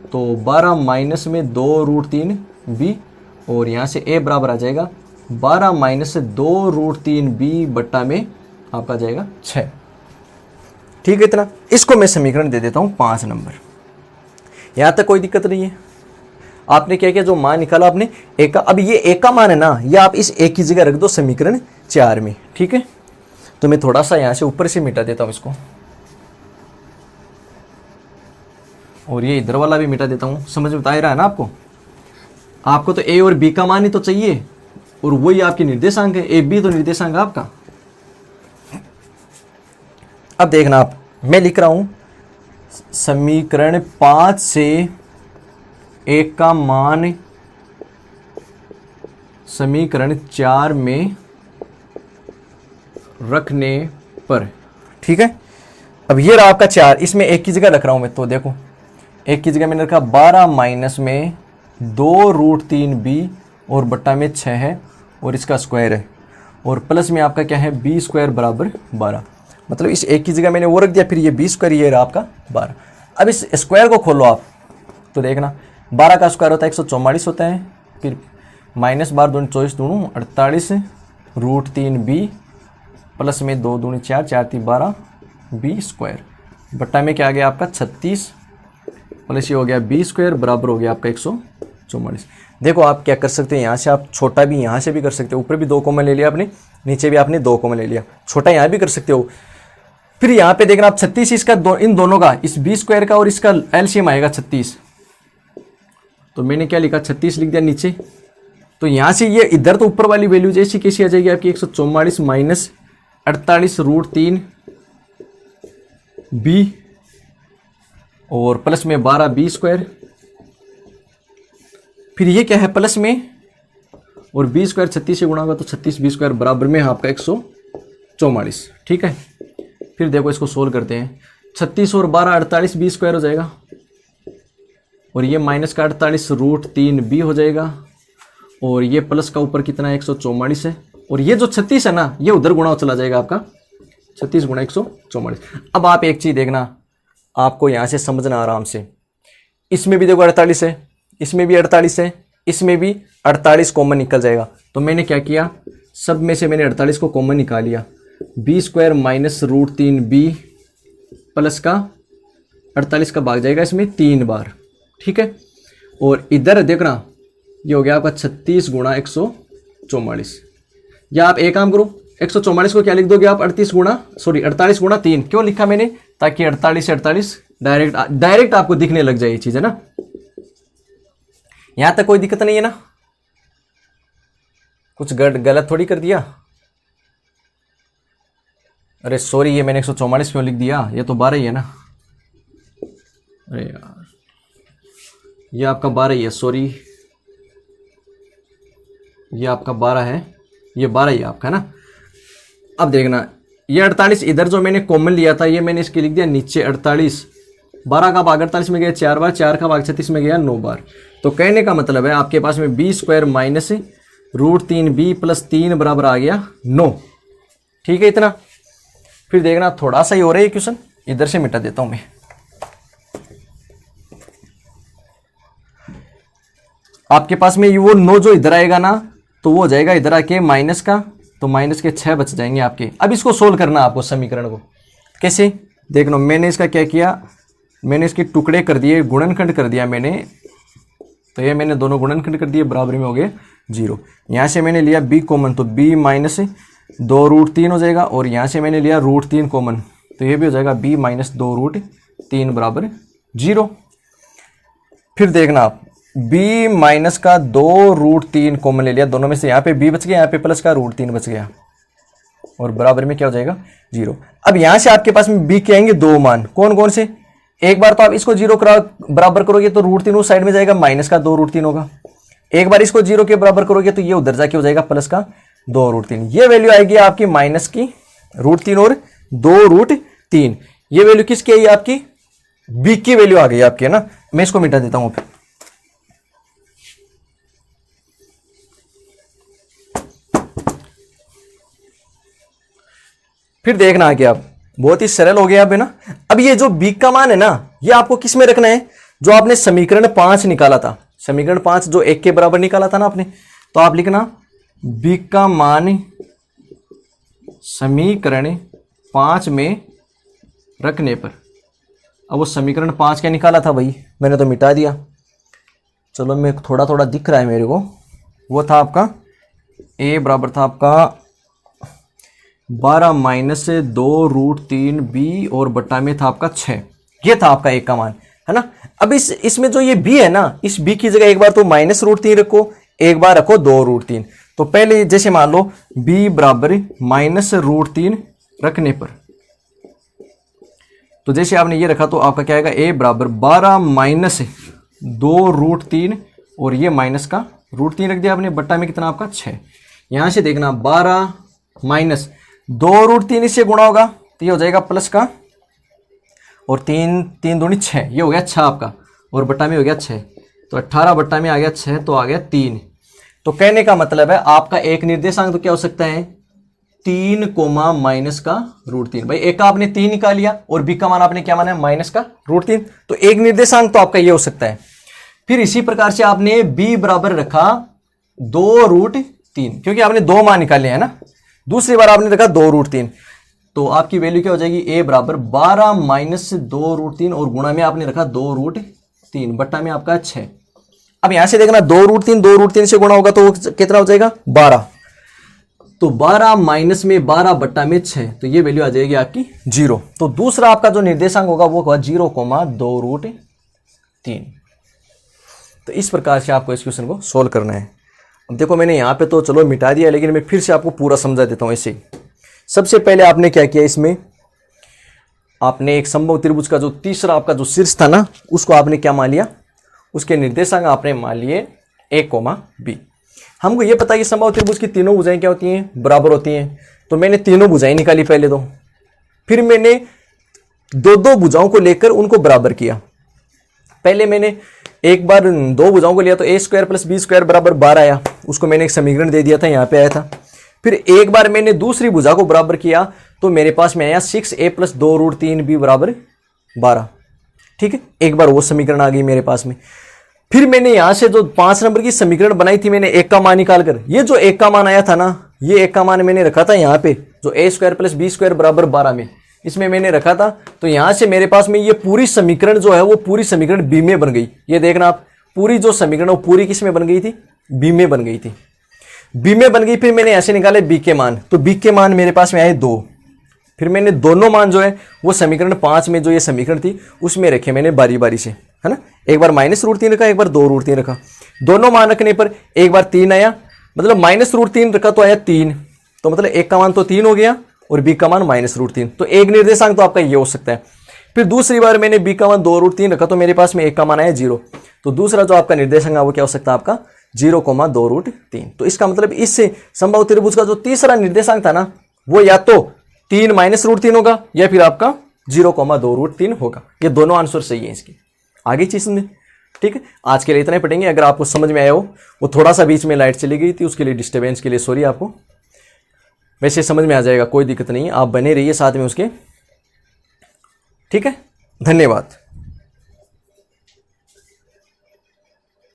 Speaker 1: तो 12 माइनस में 2√3b, और यहां से a बराबर आ जाएगा 12 माइनस 2√3b बट्टा में आपका जाएगा 6, ठीक है। इतना, इसको मैं समीकरण दे देता हूं 5 नंबर। यहां तक कोई दिक्कत नहीं है। आपने क्या किया, जो मान निकाला आपने एक का, अब ये एक का मान है ना, ये आप इस एक की जगह रख दो समीकरण 4 में, ठीक है। तो मैं थोड़ा सा यहां से ऊपर से मिटा देता हूं इसको, और ये इधर वाला भी मिटा देता हूं। समझ में आ रहा है ना आपको, आपको तो ए और बी का मान ही तो चाहिए, और वही आपकी निर्देशांक है, ए बी तो निर्देशांक आपका। अब देखना आप, मैं लिख रहा हूं समीकरण 5 से एक का मान समीकरण 4 में रखने पर, ठीक है। अब ये रहा आपका 4, इसमें एक की जगह रख रहा हूं मैं, तो देखो एक की जगह मैंने रखा 12 माइनस में 2√3b और बट्टा में 6 है और इसका स्क्वायर है, और प्लस में आपका क्या है b स्क्वायर बराबर 12, मतलब इस एक की जगह मैंने वो रख दिया, फिर ये b स्क्वायर ये रहा आपका 12। अब इस स्क्वायर को खोलो आप, तो देखना 12 का स्क्वायर होता है 144 होता है, फिर माइनस 12 दूनी 24 दूनू 48 √3b प्लस में 2 दूनी 4 4 3 12 b स्क्वायर बट्टा में क्या आ गया आपका 36 प्लस ये हो गया b स्क्वायर बराबर हो गया आपका 144। देखो आप क्या कर सकते हैं, यहाँ से आप छोटा भी यहाँ से भी कर सकते हो, ऊपर भी 2 कॉमन ले लिया आपने, नीचे भी आपने 2 कॉमन ले लिया, छोटा यहाँ भी कर सकते हो, फिर यहाँ पे देखना आप 36 इसका इन दोनों का, इस बी स्क्वायर का और इसका एलसीएम आएगा 36। तो मैंने क्या लिखा, 36 लिख दिया नीचे। तो यहाँ से ये इधर तो ऊपर वाली वैल्यू जैसी कैसी आ जाएगी आपकी 144 माइनस 48 रूट 3 बी और प्लस में 12 बी स्क्वायर। फिर ये क्या है प्लस में, और बी स्क्वायर 36 से गुणा होगा तो 36 बी स्क्वायर बराबर में आपका 144। ठीक है, फिर देखो इसको सोल्व करते हैं। 36 और 12 48 बी स्क्वायर हो जाएगा, और ये माइनस का 48 रूट 3 बी हो जाएगा, और ये प्लस का ऊपर कितना है 144 है, और ये जो 36 है ना ये उधर गुणा चला जाएगा आपका 36 गुणा 144। अब आप एक चीज़ देखना, आपको यहाँ से समझना आराम से, इसमें भी देखो 48 है, इसमें भी 48 है, इसमें भी 48 कॉमन निकल जाएगा। तो मैंने क्या किया, सब में से मैंने 48 को कॉमन निकाल लिया। B square minus root 3 b plus का 48 का भाग जाएगा इसमें 3 बार। ठीक है, और इधर देखना ये हो गया आपका 36 गुणा 144। या आप एक काम करो, 144 को क्या लिख दोगे आप 48 गुणा 3। क्यों लिखा मैंने, ताकि 48 से 48 डायरेक्ट आपको दिखने लग जाए ये चीज़, है ना। यहां तक कोई दिक्कत नहीं है ना, कुछ गलत थोड़ी कर दिया। अरे सॉरी, ये मैंने 144 क्यों लिख दिया, ये तो 12 ही है ना। अरे यार ये आपका 12 ही है, सॉरी ये आपका 12 है, ये 12 ही है आपका, है ना। अब देखना ये 48 इधर जो मैंने कॉमन लिया था ये मैंने इसके लिख दिया नीचे 48। 12 का भाग 48 में गया 4 बार, 4 का भाग 36 में गया 9 बार। तो कहने का मतलब है आपके पास में B square minus root 3 b plus 3 बराबर आ गया 9। ठीक है इतना। फिर देखना थोड़ा सा ही हो रहा है क्वेश्चन, इधर से मिटा देता हूं मैं। आपके पास में वो 9 जो इधर आएगा ना तो वो हो जाएगा इधर आके माइनस का, तो माइनस के 6 बच जाएंगे आपके। अब इसको सोल्व करना आपको समीकरण को कैसे, देख लो मैंने इसका क्या किया, मैंने इसके टुकड़े कर दिए, गुणनखंड कर दिया मैंने। तो ये मैंने दोनों गुणनखंड कर दिए, बराबर में हो गए 0। यहाँ से मैंने लिया b कॉमन, तो b माइनस 2 रूट 3 हो जाएगा, और यहाँ से मैंने लिया रूट 3 कॉमन, तो ये भी हो जाएगा b माइनस 2 रूट 3 बराबर 0। फिर देखना आप b माइनस का 2 रूट 3 कॉमन ले लिया दोनों में से, यहाँ पे b बच गया, यहाँ पे प्लस का रूट 3 बच गया, और बराबर में क्या हो जाएगा 0। अब यहाँ से आपके पास में b के आएंगे 2 मान, कौन कौन से। एक बार तो आप इसको 0 बराबर करोगे तो रूट 3 उस साइड में जाएगा, माइनस का 2 रूट 3 होगा। एक बार इसको 0 के बराबर करोगे तो ये उधर जाके हो जाएगा प्लस का 2 रूट 3। ये वैल्यू आएगी आपकी माइनस की रूट 3 और 2 रूट 3। ये वैल्यू किसकी आई आपकी, b की वैल्यू आ गई आपकी, है ना। मैं इसको मिटा देता हूं। फिर देखना आगे आप, बहुत ही सरल हो गया अब, है ना। अब ये जो b का मान है ना ये आपको किस में रखना है, जो आपने समीकरण 5 निकाला था, समीकरण 5 जो 1 के बराबर निकाला था ना आपने, तो आप लिखना b का मान समीकरण 5 में रखने पर। अब वो समीकरण 5 क्या निकाला था भाई, मैंने तो मिटा दिया, चलो मैं थोड़ा थोड़ा दिख रहा है मेरे को। वो था आपका a बराबर था आपका 12 माइनस 2 रूट 3 बी, और बट्टा में था आपका 6। ये था आपका एक का मान, है ना। अब इसमें जो ये b है ना, इस b की जगह एक बार तो माइनस रूट 3 रखो, एक बार रखो 2 रूट 3। तो पहले जैसे मान लो b बराबर माइनस रूट 3 रखने पर, तो जैसे आपने ये रखा तो आपका क्या आएगा, a बराबर 12 माइनस 2 रूट 3, और ये माइनस का रूट 3 रख दिया आपने, बट्टा में कितना आपका 6। यहां से देखना 12 माइनस 2 रूट 3 इससे गुणा होगा तो ये हो जाएगा प्लस का, और 3 दूनी 6, ये हो गया 6 आपका, और बट्टा में हो गया 6, तो 18 बट्टा में आ गया 6, तो आ गया 3। तो कहने का मतलब है आपका एक निर्देशांक तो क्या हो सकता है 3 कोमा माइनस का रूट 3। भाई एक का आपने 3 निकाल लिया और b का मान आपने क्या माना है माइनस का रूट 3, तो एक निर्देशांक तो आपका ये हो सकता है। फिर इसी प्रकार से आपने b बराबर रखा 2 रूट 3, क्योंकि आपने 2 मान निकाले हैं ना, दूसरी बार आपने रखा 2 रूट 3, तो आपकी वैल्यू क्या हो जाएगी a बराबर 12 माइनस 2 रूट 3, और गुणा में आपने रखा 2 रूट 3, बट्टा में आपका 6। अब यहां से देखना 2 रूट 3 से गुणा होगा तो कितना हो जाएगा 12, तो 12 माइनस में 12 बट्टा में 6, तो ये वैल्यू आ जाएगी आपकी 0। तो दूसरा आपका जो निर्देशांक होगा वो होगा 0,2√3। तो इस प्रकार से आपको इस क्वेश्चन को सोल्व करना है। अब देखो मैंने यहाँ पे तो चलो मिटा दिया, लेकिन मैं फिर से आपको पूरा समझा देता हूँ। ऐसे सबसे पहले आपने क्या किया, इसमें आपने एक समबाहु त्रिभुज का जो तीसरा आपका जो शीर्ष था ना, उसको आपने क्या मान लिया, उसके निर्देशांक आपने मान लिए a, b। हमको ये पता है कि समबाहु त्रिभुज की तीनों भुजाएं क्या होती हैं, बराबर होती हैं। तो मैंने तीनों भुजाएं निकाली पहले तो, फिर मैंने दो दो भुजाओं को लेकर उनको बराबर किया। पहले मैंने एक बार दो भुजाओं को लिया तो a² + b² बराबर 12 आया, उसको मैंने एक समीकरण दे दिया था, यहाँ पे आया था। फिर एक बार मैंने दूसरी भुजा को बराबर किया तो मेरे पास में आया 6a + 2√3b बराबर 12। ठीक है, एक बार वो समीकरण आ गई मेरे पास में। फिर मैंने यहां से जो 5 नंबर की समीकरण बनाई थी, मैंने एक का मान निकाल कर, ये जो एक का मान आया था ना, ये एक का मान मैंने रखा था यहाँ पे, जो a² + b² बराबर 12 में, इसमें मैंने रखा था। तो यहां से मेरे पास में ये पूरी समीकरण जो है वो पूरी समीकरण b में बन गई। ये देखना आप, पूरी जो समीकरण वो पूरी किस में बन गई थी, b में बन गई थी, b में बन गई। फिर मैंने ऐसे निकाले b के मान, तो b के मान मेरे पास में आए 2। फिर मैंने दोनों मान जो है वो समीकरण 5 में जो ये समीकरण थी उसमें रखे मैंने बारी बारी से, है ना। एक बार -√3 रखा, एक बार 2√3 रखा। दोनों मान रखने पर एक बार 3 आया, मतलब -√3 रखा तो आया 3, तो मतलब एक का मान तो 3 हो गया और b का मान -√3। तो एक निर्देशांक तो आपका ये हो सकता है। फिर दूसरी बार मैंने b का मान 2√3 रखा तो मेरे पास में एक का मान आया 0। तो दूसरा जो आपका निर्देशांक है वो क्या हो सकता है आपका 0,2√3। तो इसका मतलब इससे समबाहु त्रिभुज का जो तीसरा निर्देशांक था ना, वो या तो 3 -√3 होगा या फिर आपका 0,2√3 होगा। ये दोनों आंसर सही है इसके। आगे चीज में, ठीक है, आज के लिए इतना ही पढ़ेंगे। अगर आपको समझ में आया हो, वो थोड़ा सा बीच में लाइट चली गई थी, उसके लिए डिस्टर्बेंस के लिए सॉरी आपको। वैसे समझ में आ जाएगा, कोई दिक्कत नहीं है, आप बने रहिए साथ में उसके। ठीक है, धन्यवाद।